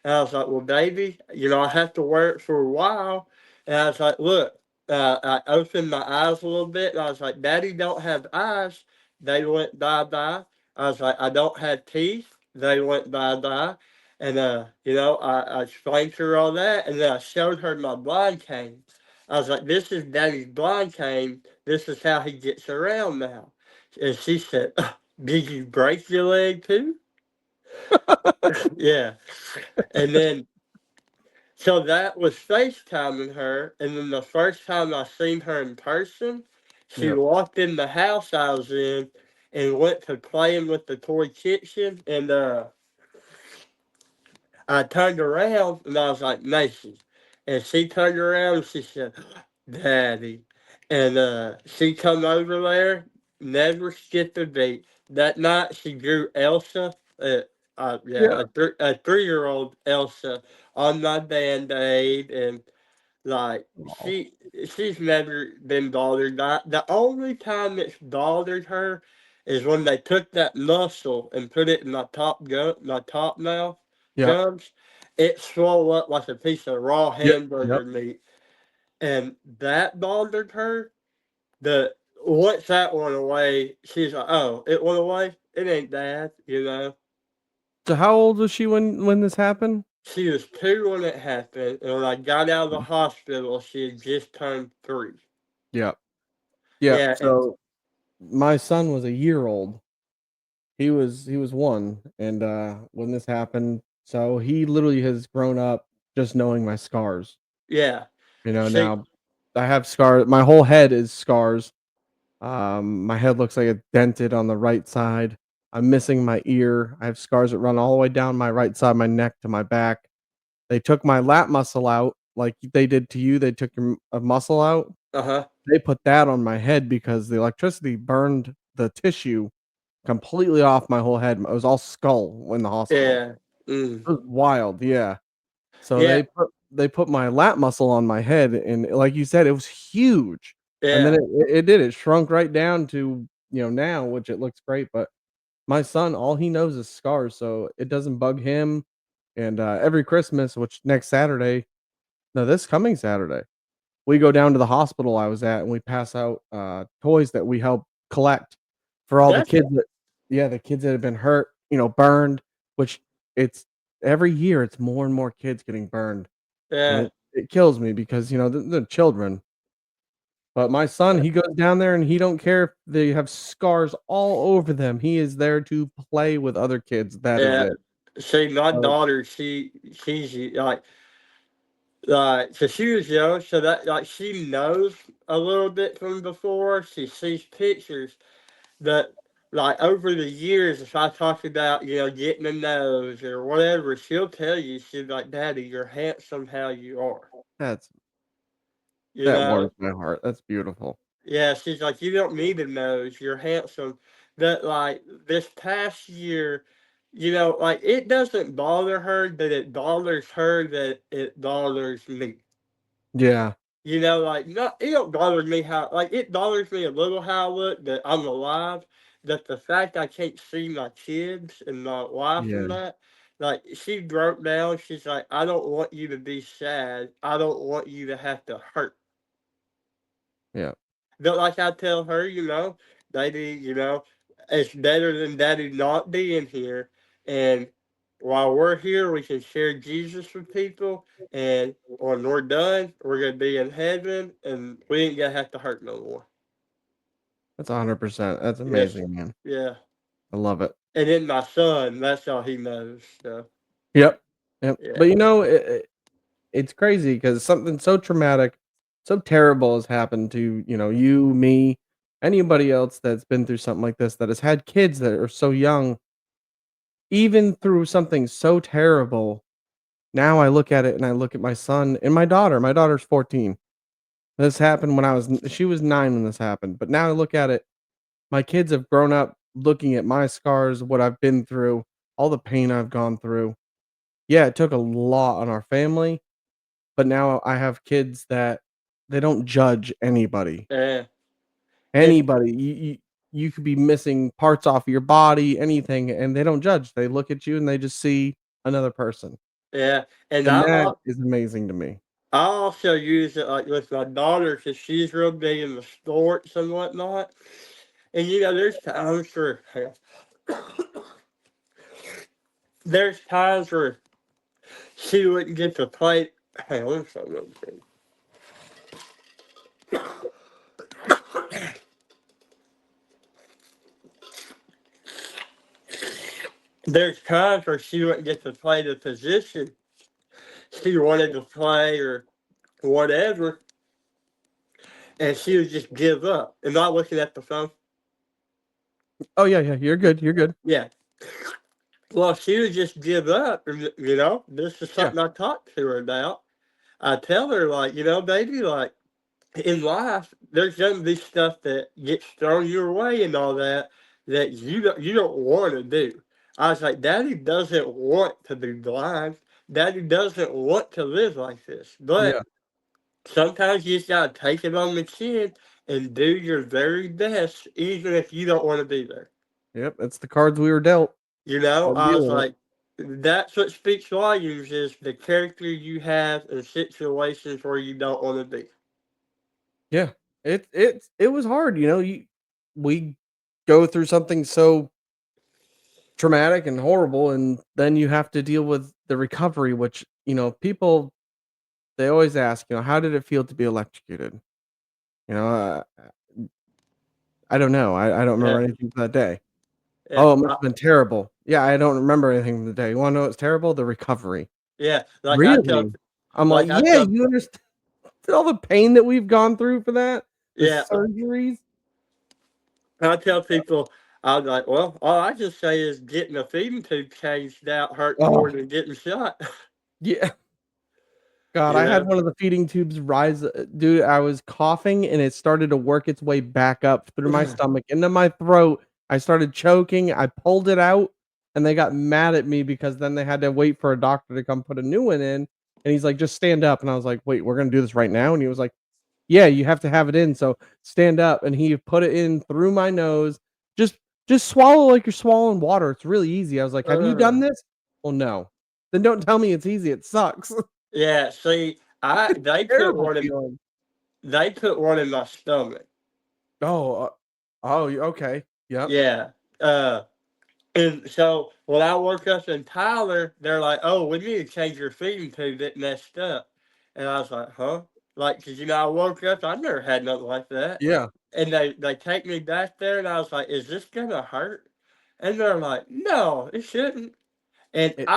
And I was like, well, baby, I have to wear it for a while. And I was like, look, I opened my eyes a little bit. And I was like, Daddy don't have eyes. They went bye-bye. I was like, I don't have teeth. They went bye-bye. And, I explained to her all that. And then I showed her my blind cane. I was like, this is Daddy's blind cane. This is how he gets around now. And she said, did you break your leg too? Yeah. And then so that was FaceTiming her, and then the first time I seen her in person, she Yep. walked in the house I was in and went to playing with the toy kitchen, and I turned around and I was like, Macy. And she turned around and she said, Daddy. And she come over there, never skipped a beat. That night she drew Elsa, yeah, Yeah. a 3 year old Elsa on my band aid. And like Aw. she's never been bothered. The only time it's bothered her is when they took that muscle and put it in my top mouth Yep. gums. It swelled up like a piece of raw Yep. Yep. hamburger meat, and that bothered her. The Once that went away, she's like, "Oh, it went away. It ain't bad." So how old was she when this happened? She was 2 when it happened, and when I got out of the hospital, she had just turned 3. Yep. Yep. Yeah, and So my son was a year old. He was 1, and, when this happened, so he literally has grown up just knowing my scars. yeah. See, Now I have scars. My whole head is scars. My head looks like it's dented on the right side. I'm missing my ear. I have scars that run all the way down my right side of my neck to my back. They took my lat muscle out like they did to you. They took your a muscle out. uh-huh. They put that on my head because the electricity burned the tissue completely off my whole head. It was all skull in the hospital. Yeah. Mm. It was wild, yeah. So Yeah, they put my lat muscle on my head, and like you said, it was huge. And then yeah. it shrunk right down to, now, which it looks great, but my son, all he knows is scars, so it doesn't bug him, and, every Christmas, which next Saturday no, this coming Saturday, we go down to the hospital I was at, and we pass out, toys that we help collect for all the That's kids that yeah, the kids that have been hurt, burned, which it's every year, it's more and more kids getting burned, and yeah. it kills me because, they're children. But my son, he goes down there and he don't care if they have scars all over them. He is there to play with other kids. That is Yeah. it. See, my So daughter, she's so she was young, so that she knows a little bit from before. She sees pictures, but over the years, if I talk about getting a nose or whatever, she'll tell you she's like, "Daddy, you're handsome how you are." that's You that know, warms my heart. That's beautiful. Yeah, she's like, "You don't need a nose. You're handsome." That this past year, it doesn't bother her, but it bothers her that it bothers me. Yeah, Not it don't bother me how it bothers me a little how I look that I'm alive. That the fact I can't see my kids and my wife yeah, and that, she broke down. She's like, "I don't want you to be sad. I don't want you to have to hurt." yeah. But like I tell her, Daddy, it's better than Daddy not being here. And while we're here, we can share Jesus with people. And when we're done, we're gonna be in heaven, and we ain't gonna have to hurt no more. That's 100%. That's Yes, amazing, man. yeah. I love it. And then my son, that's all he knows. So Yep, yep. But, yeah, it's crazy because something so traumatic, so terrible has happened to, you, me, anybody else that's been through something like this that has had kids that are so young. even through something so terrible, now I look at it and I look at my son and my daughter. My daughter's 14. This happened when she was 9 when this happened, but now I look at it, my kids have grown up looking at my scars, what I've been through, all the pain I've gone through. Yeah, it took a lot on our family, but now I have kids that they don't judge anybody. Yeah. And Anybody. You could be missing parts off of your body, anything, and they don't judge. They look at you and they just see another person, yeah, and and that is amazing to me. I also use it like with my daughter because she's real big in the sports and whatnot. And there's times where there's times where she wouldn't get to play. Hang on, something. There's times where she wouldn't get to play the position she wanted to play or whatever, and she would just give up. Am I looking at the phone? Oh, yeah, yeah, you're good, you're good. Yeah. Well, she would just give up, and this is Yeah, something I talked to her about. I tell her like, baby, like in life, there's gonna be stuff that gets thrown your way and all that that you don't want to do. I was like, Daddy doesn't want to be blind. Daddy doesn't want to live like this. yeah, But sometimes you just gotta take it on the chin and do your very best, even if you don't want to be there. yep, it's the cards we were dealt. Gotta I deal was with it. like, that's what speaks volumes is the character you have in situations where you don't want to be. Yeah, it was hard, we go through something so traumatic and horrible, and then you have to deal with the recovery, which, people, they always ask, "How did it feel to be electrocuted?" You know, I don't know, I don't remember Yeah, anything from that day. yeah, "Oh, it must have been terrible." Yeah, I don't remember anything from the day. You wanna know what's terrible? The recovery. yeah. Really? I'm like, Like I "Yeah, tell, you understand all the pain that we've gone through for that? The yeah, surgeries?" I tell people, I was like, well, all I just say is getting a feeding tube changed out hurt more Oh, than getting shot. yeah. God, you I had know? one of the feeding tubes rise dude, I was coughing and it started to work its way back up through my stomach into my throat. I started choking, I pulled it out, and they got mad at me because then they had to wait for a doctor to come put a new one in, and he's like, "Just stand up," and I was like, "Wait, we're gonna do this right now?" And he was like, "Yeah, you have to have it in, so stand up," and he put it in through my nose. "Just just swallow like you're swallowing water, it's really easy." I was like, "Have you done Uh, this?" "Well, no." "Then don't tell me it's easy, it sucks." yeah, see, I Terrible feeling. they put one in my stomach. Oh, okay. Yep. Yeah. Uh And so when I woke up in Tyler, they're like, "Oh, we need to change your feeding tube. It messed up." And I was like, "Huh?" Like, cause I woke up, I never had nothing like that. Yeah. And they take me back there, and I was like, "Is this gonna hurt?" And they're like, "No, it shouldn't." And It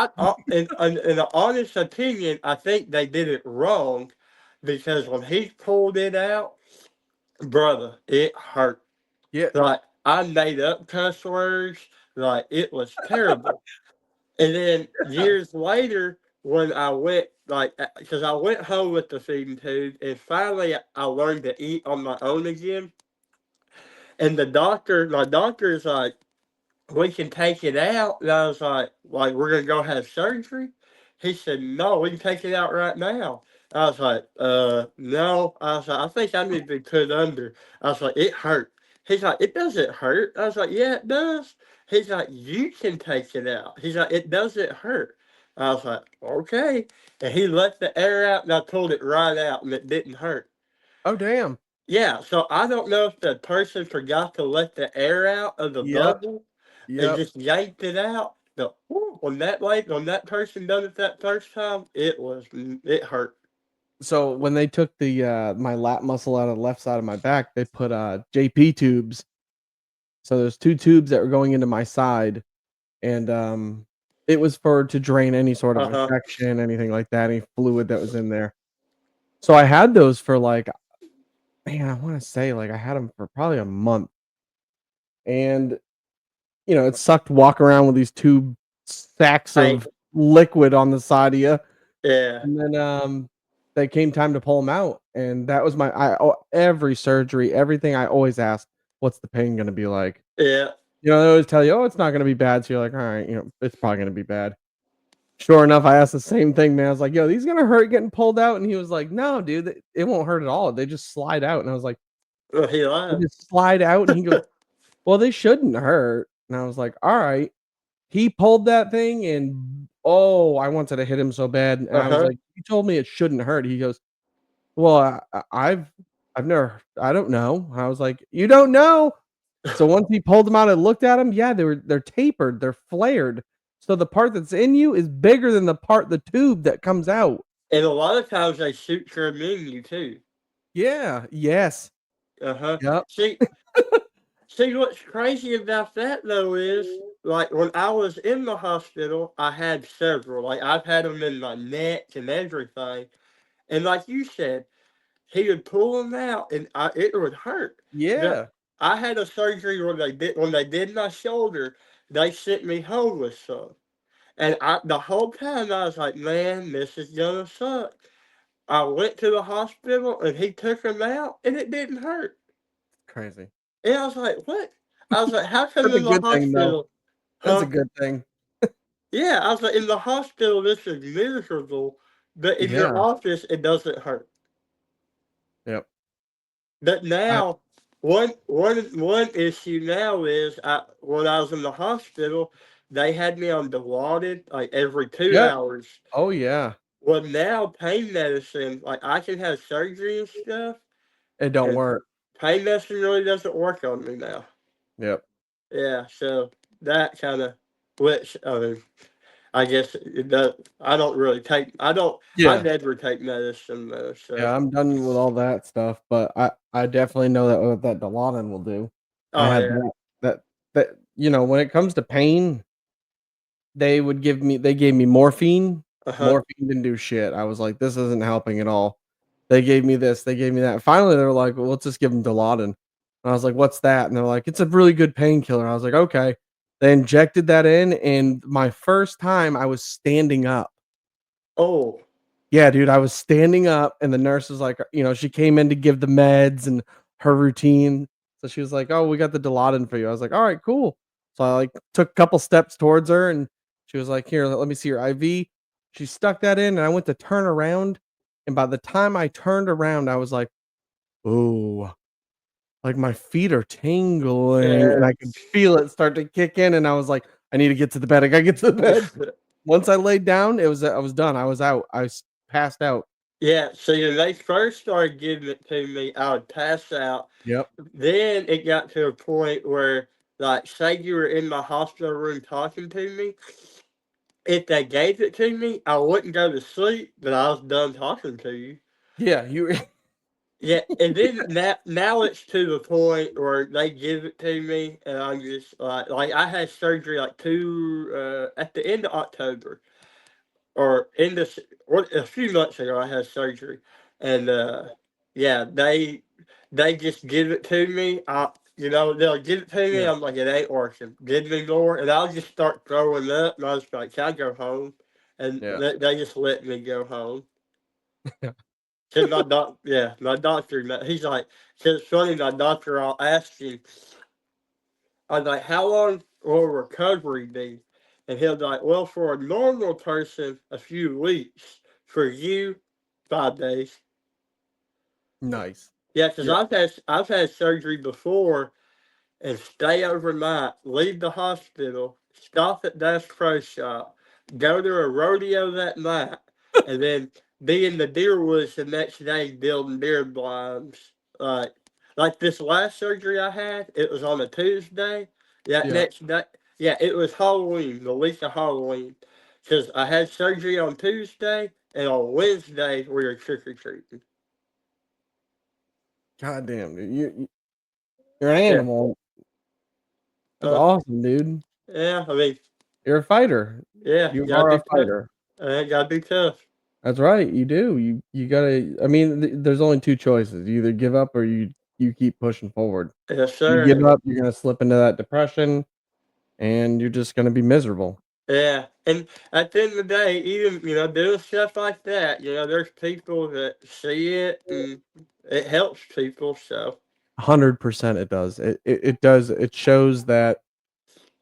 in an honest opinion, I think they did it wrong, because when he pulled it out, brother, it hurt. yeah. Like I made up cuss words. Like it was terrible. And then years later, when I went, like, because I went home with the feeding tube, and finally I learned to eat on my own again. And my doctor's like, we can take it out. And I was like, we're gonna go have surgery. He said, no, we can take it out right now. I was like, no. I was like, I think I need to be put under. I was like, it hurt. He's like, it doesn't hurt. I was like, yeah, it does. He's like, you can take it out. He's like, it doesn't hurt. I was like, okay. And he let the air out, and I pulled it right out, and it didn't hurt. Oh, damn. Yeah, so I don't know if the person forgot to let the air out of the Yep. bubble and Yep. just yanked it out. But whew, when that person done it that first time, it hurt. So when they took my lat muscle out of the left side of my back, they put, JP tubes. So there's 2 tubes that were going into my side, and, it was to drain any sort of Uh-huh. infection, anything like that, any fluid that was in there. So I had those for, like, man, I wanna say, like, I had them for probably a month, and, it sucked walking around with these 2 sacks Hey, of liquid on the side of you. yeah, And then, they came time to pull him out, and that was every surgery, everything I always ask, "What's the pain gonna be like?" yeah. You know, they always tell you, "Oh, it's not gonna be bad." So you're like, "Alright, it's probably gonna be bad." Sure enough, I asked the same thing, man. I was like, "Yo, these gonna hurt getting pulled out?" And he was like, "No, dude, it won't hurt at all. They just slide out." And I was like, Well, he "They lied. just slide out?" And he goes, "Well, they shouldn't hurt." And I was like, "Alright." He pulled that thing and, oh, I wanted to hit him so bad, and I was Uh-huh. like, "You told me it shouldn't hurt." He goes, "Well, I've never I don't know." I was like, "You don't know?" So once he pulled them out and looked at them, yeah, they're tapered, they're flared. So the part that's in you is bigger than the tube that comes out. And a lot of times they shoot your immunity too. Yeah, yes. Uh-huh. Yep. See what's crazy about that though is like when I was in the hospital, I had several. Like I've had them in my neck and everything. And like you said, he would pull them out, and it would hurt. The, Yeah. I had a surgery when they did my shoulder. They sent me home with some, and the whole time I was like, man, this is gonna suck. I went to the hospital, and he took them out, and it didn't hurt. Crazy. And I was like, what? I was like, how come That's a in the good thing, though. hospital? That's a Huh? good thing. Yeah, I was like, in the hospital, this is miserable, but in your Yeah. office, it doesn't hurt. Yep. But I now, one issue now is when I was in the hospital, they had me on Dilaudid like every two Yep. hours. Oh, yeah. Well, now pain medicine, like I can have surgery and stuff, It don't and work. pain medicine really doesn't work on me now. Yep. Yeah, so that kind of, which I mean, I guess it does. I don't really take. I don't. I Yeah. never take medicine though. So, Yeah, I'm done with all that stuff, but I definitely know that what that Dilaudid will do. I oh had yeah. that when it comes to pain, they gave me morphine. Uh huh. Morphine didn't do shit. I was like, "This isn't helping at all." They gave me this, they gave me that. Finally, they were like, "Well, let's just give him Dilaudid." And I was like, "What's that?" And they're like, "It's a really good painkiller." I was like, "Okay." They injected that in, and my first time I was standing up. Oh Yeah, dude, I was standing up and the nurse was like, she came in to give the meds and her routine. So she was like, "Oh, we got the Dilaudid for you." I was like, "All right, cool." So I like took a couple steps towards her and she was like, "Here, let me see your IV." She stuck that in and I went to turn around. And by the time I turned around, I was like, "Ooh, like my feet are tingling." And yeah. I could feel it start to kick in. And I was like, "I need to get to the bed. I gotta get to the bed." Once I laid down, I was done. I was out. Passed out. Yeah, see, when they first started giving it to me, I would pass out. Yep. Then it got to a point where, like, say you were in my hospital room talking to me, if they gave it to me, I wouldn't go to sleep, but I was done talking to you. Yeah, you Yeah, and then now it's to the point where they give it to me, and I'm just like I had surgery like at the end of October. Or in this or a few months ago I had surgery, and yeah, they just give it to me. They'll give it to me. yeah, I'm like, it ain't working. Give me more, and I'll just start throwing up. And I was like, can I go home? And yeah, they just let me go home. yeah, Cause my doctor, he's like, cause it's funny, my doctor, I'll ask him, I was like, how long will recovery be? And he'll be like, well, for a normal person, a few weeks. For you, 5 days. nice. Yeah, because Yeah, I've had surgery before and stay overnight, leave the hospital, stop at Bass Pro Shop, go to a rodeo that night, and then be in the deer woods the next day building deer blinds. Like, like this last surgery I had, it was on a Tuesday. That yeah. next day, yeah, it was Halloween, the week of Halloween. Because I had surgery on Tuesday, and on Wednesday, we were trick or treating. God damn, dude, you're an Yeah. animal. That's Uh, awesome, dude. yeah, I mean, You're a fighter. yeah, You gotta are be a tough. fighter. Gotta be tough. That's right, you do. You gotta. I mean, there's only 2 choices. You either give up or you keep pushing forward. Yes, You sir. give up, you're gonna slip into that depression, and you're just gonna be miserable. Yeah, and at the end of the day, even doing stuff like that, there's people that see it and it helps people. So 100% it does. It does. It shows that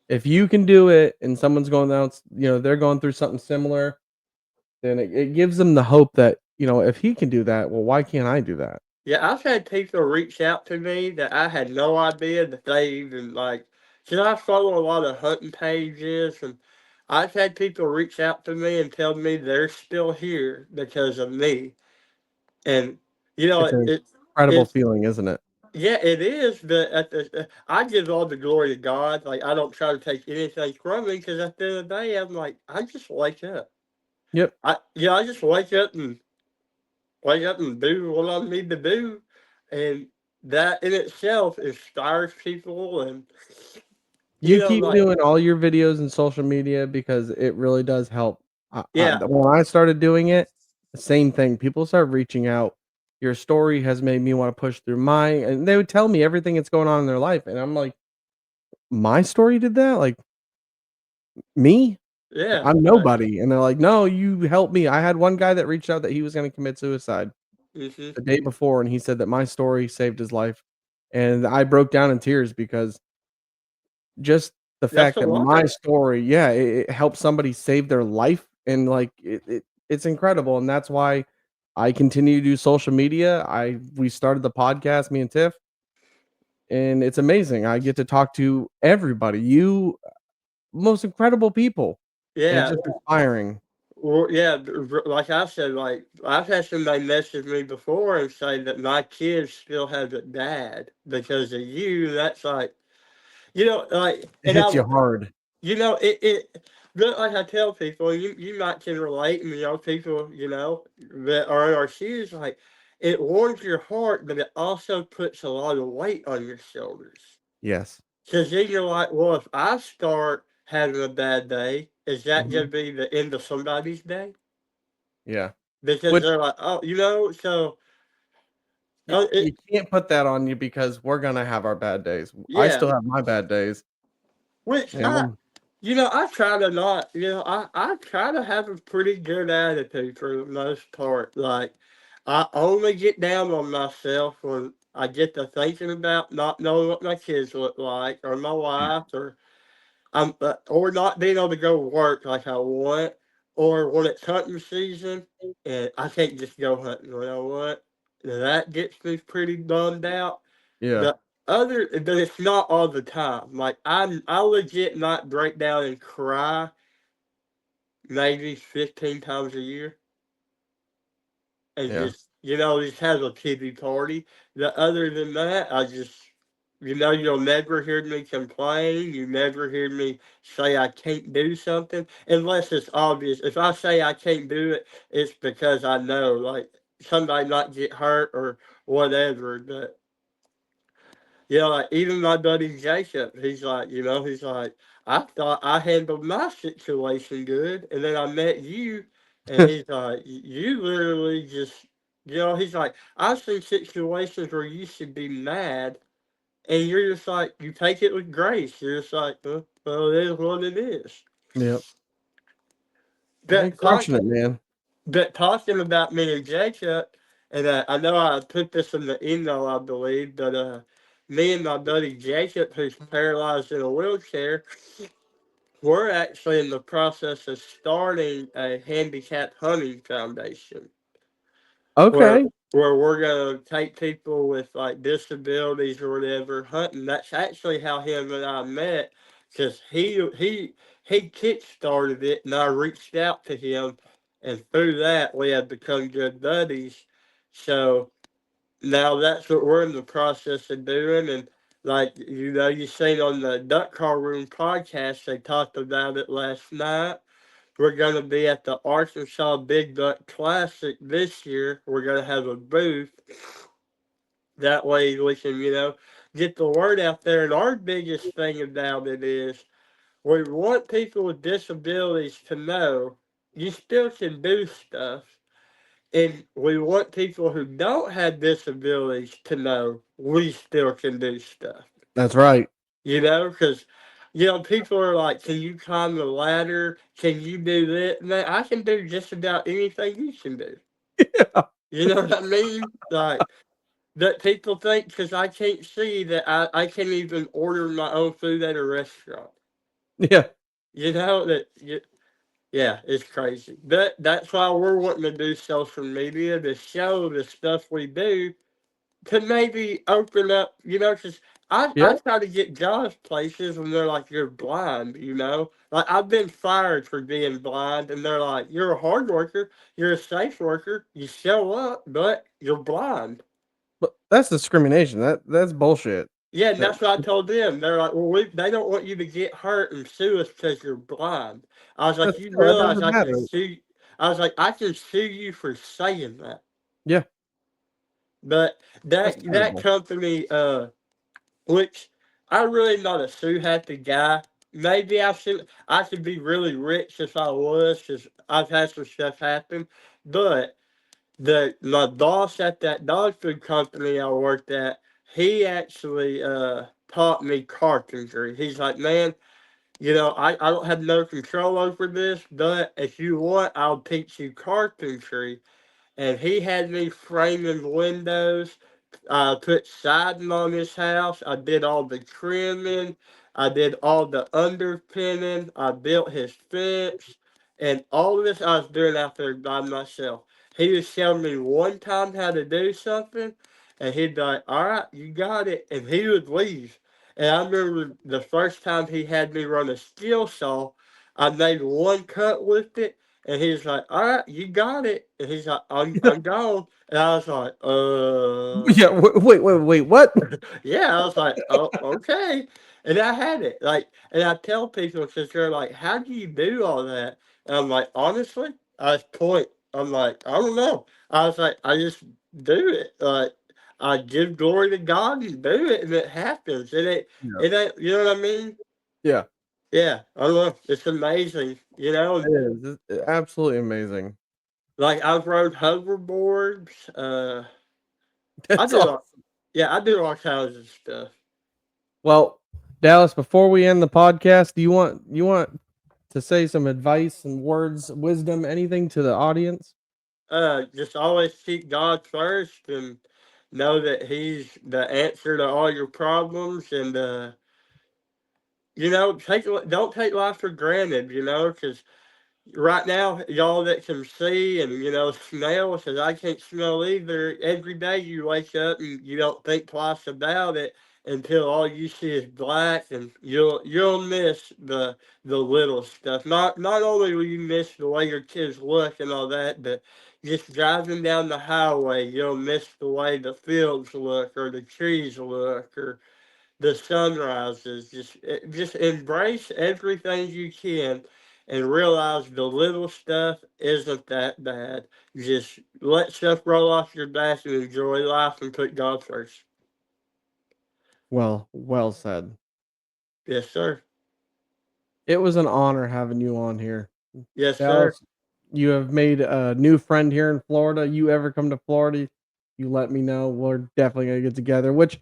if you can do it and someone's going down, they're going through something similar, then it gives them the hope that, if he can do that, well, why can't I do that? yeah, I've had people reach out to me that I had no idea that they even like. Cause I follow a lot of hunting pages, and I've had people reach out to me and tell me they're still here because of me. And It's an it incredible it's feeling, isn't it? yeah, it is. But I give all the glory to God. Like I don't try to take anything from Him because at the end of the day, I'm like I just wake up. Yep. I just wake up and do what I need to do, and that in itself inspires people. And You keep like doing all your videos and social media because it really does help. yeah, When I started doing it, the same thing. People start reaching out. Your story has made me want to push through mine, and they would tell me everything that's going on in their life, and I'm like, my story did that? Like me? yeah, I'm nobody. And they're like, no, you helped me. I had one guy that reached out that he was going to commit suicide hmm the day before, and he said that my story saved his life, and I broke down in tears because just the that's fact a that lot. my story, yeah, it helped somebody save their life, and, like, it's incredible, and that's why I continue to do social media. I We started the podcast, me and Tiff, and it's amazing. I get to talk to everybody, most incredible people, and it's Yeah, just inspiring. well, yeah, like I said, like I've had somebody message me before and say that my kids still have it bad because of you. That's like like, It and hits you hard. but like I tell people, you might can relate, and people, that are in our shoes, like it warms your heart, but it also puts a lot of weight on your shoulders. Yes. Because then you're like, well, if I start having a bad day, is that going Mhm. to be the end of somebody's day? Yeah. Because Which they're like, oh, so you can't put that on you because we're gonna have our bad days. I yeah, still have my bad days, which and I'm I try to not, I try to have a pretty good attitude for the most part. Like, I only get down on myself when I get to thinking about not knowing what my kids look like, or my yeah, wife, or not being able to go work like I want, or when it's hunting season and I can't just go hunting when I want. That gets me pretty bummed out. yeah, The but it's not all the time. Like I legit not break down and cry maybe 15 times a year, and yeah. just have a pity party. Other than that, I just you'll never hear me complain. You never hear me say I can't do something unless it's obvious. If I say I can't do it, it's because I know like somebody might get hurt or whatever. But like even my buddy Jacob, he's like, I thought I handled my situation good, and then I met you, and he's like, you literally just, he's like, I've seen situations where you should be mad, and you're just like, you take it with grace. You're just like, well, it is what it is. Yep. You're But talk, crushing it, man. but talking about me and Jacob, and I know I put this in the email, I believe, but me and my buddy Jacob, who's paralyzed in a wheelchair, we're actually in the process of starting a handicapped hunting foundation where Okay. we're gonna take people with like disabilities or whatever hunting. That's actually how him and I met, because he kick started it, and I reached out to him, and through that we have become good buddies. So now that's what we're in the process of doing. And like you seen on the Duck Car Room podcast, they talked about it last night. We're going to be at the Arkansas Big Duck Classic this year. We're going to have a booth. That way we can, get the word out there. And our biggest thing about it is we want people with disabilities to know you still can do stuff. And we want people who don't have disabilities to know we still can do stuff. That's right. Because You know, people are like, "Can you climb the ladder? Can you do this?" Man, I can do just about anything you can do. Yeah. You know what I mean? Like that people think because I can't see that I can't even order my own food at a restaurant. Yeah. You know that yeah, it's crazy. But that's why we're wanting to do social media to show the stuff we do to maybe open up, you know, because I Yeah. try to get jobs places and they're like, you're blind, you know? Like, I've been fired for being blind, and they're like, you're a hard worker, you're a safe worker, you show up, but you're blind. But that's discrimination. That's bullshit. Yeah, and That, that's what I told them. They're like, well, they don't want you to get hurt and sue us because you're blind. I was like, but you still, that realize doesn't I can matter. sue? I was like, I can sue you for saying that. Yeah. But That's that terrible. company, which I'm really not a sue happy guy. Maybe I should be really rich if I was, because I've had some stuff happen. But my boss at that dog food company I worked at, he actually taught me carpentry. He's like, man, you know, I don't have no control over this, but if you want, I'll teach you carpentry. And he had me framing windows. I put siding on his house. I did all the trimming. I did all the underpinning. I built his fence. And all of this I was doing out there by myself. He was showing me one time how to do something, and he'd be like, all right, you got it. And he would leave. And I remember the first time he had me run a steel saw, I made one cut with it, and he's like, all right, you got it. And he's like, I'm gone. And I was like, Yeah. Wait. What? yeah, I was like, oh, okay. And I had it. Like, and I tell people, because they're like, how do you do all that? And I'm like, honestly, I just point. I'm like, I don't know. I was like, I just do it. Like, I give glory to God and do it, and it happens. Yeah. It ain't, you know what I mean? Yeah. Yeah, I don't know. It's amazing, you know? It is. It's absolutely amazing. Like, I've rode hoverboards. I That's did all. all, yeah, I do all kinds of stuff. Well, Dallas, before we end the podcast, do you want to say some advice and words, wisdom, anything to the audience? Just always keep God first and know that He's the answer to all your problems. And you know, don't take life for granted. You know, because right now, y'all that can see and you know smell, because I can't smell either. Every day you wake up and you don't think twice about it until all you see is black, and you'll miss the little stuff. Not only will you miss the way your kids look and all that, but just driving down the highway, you'll miss the way the fields look or the trees look or the sunrises. Just embrace everything you can and realize the little stuff isn't that bad. Just let stuff roll off your back and enjoy life and put God first. Well said. Yes, sir. It was an honor having you on here. Yes, sir. Dallas, you have made a new friend here in Florida. You ever come to Florida, you let me know. We're definitely gonna get together, which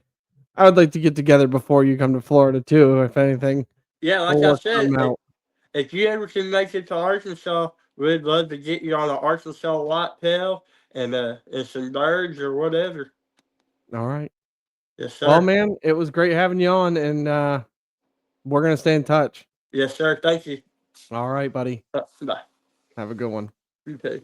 I would like to get together before you come to Florida too, if anything. Yeah, We'll like I work said, something out. if you ever can make it to Arkansas, we'd love to get you on an Arkansas whitetail and some birds or whatever. All right. Yes, Well, sir. man, it was great having you on, and we're gonna stay in touch. Yes, sir. Thank you. All right, buddy. Bye. Have a good one. You too.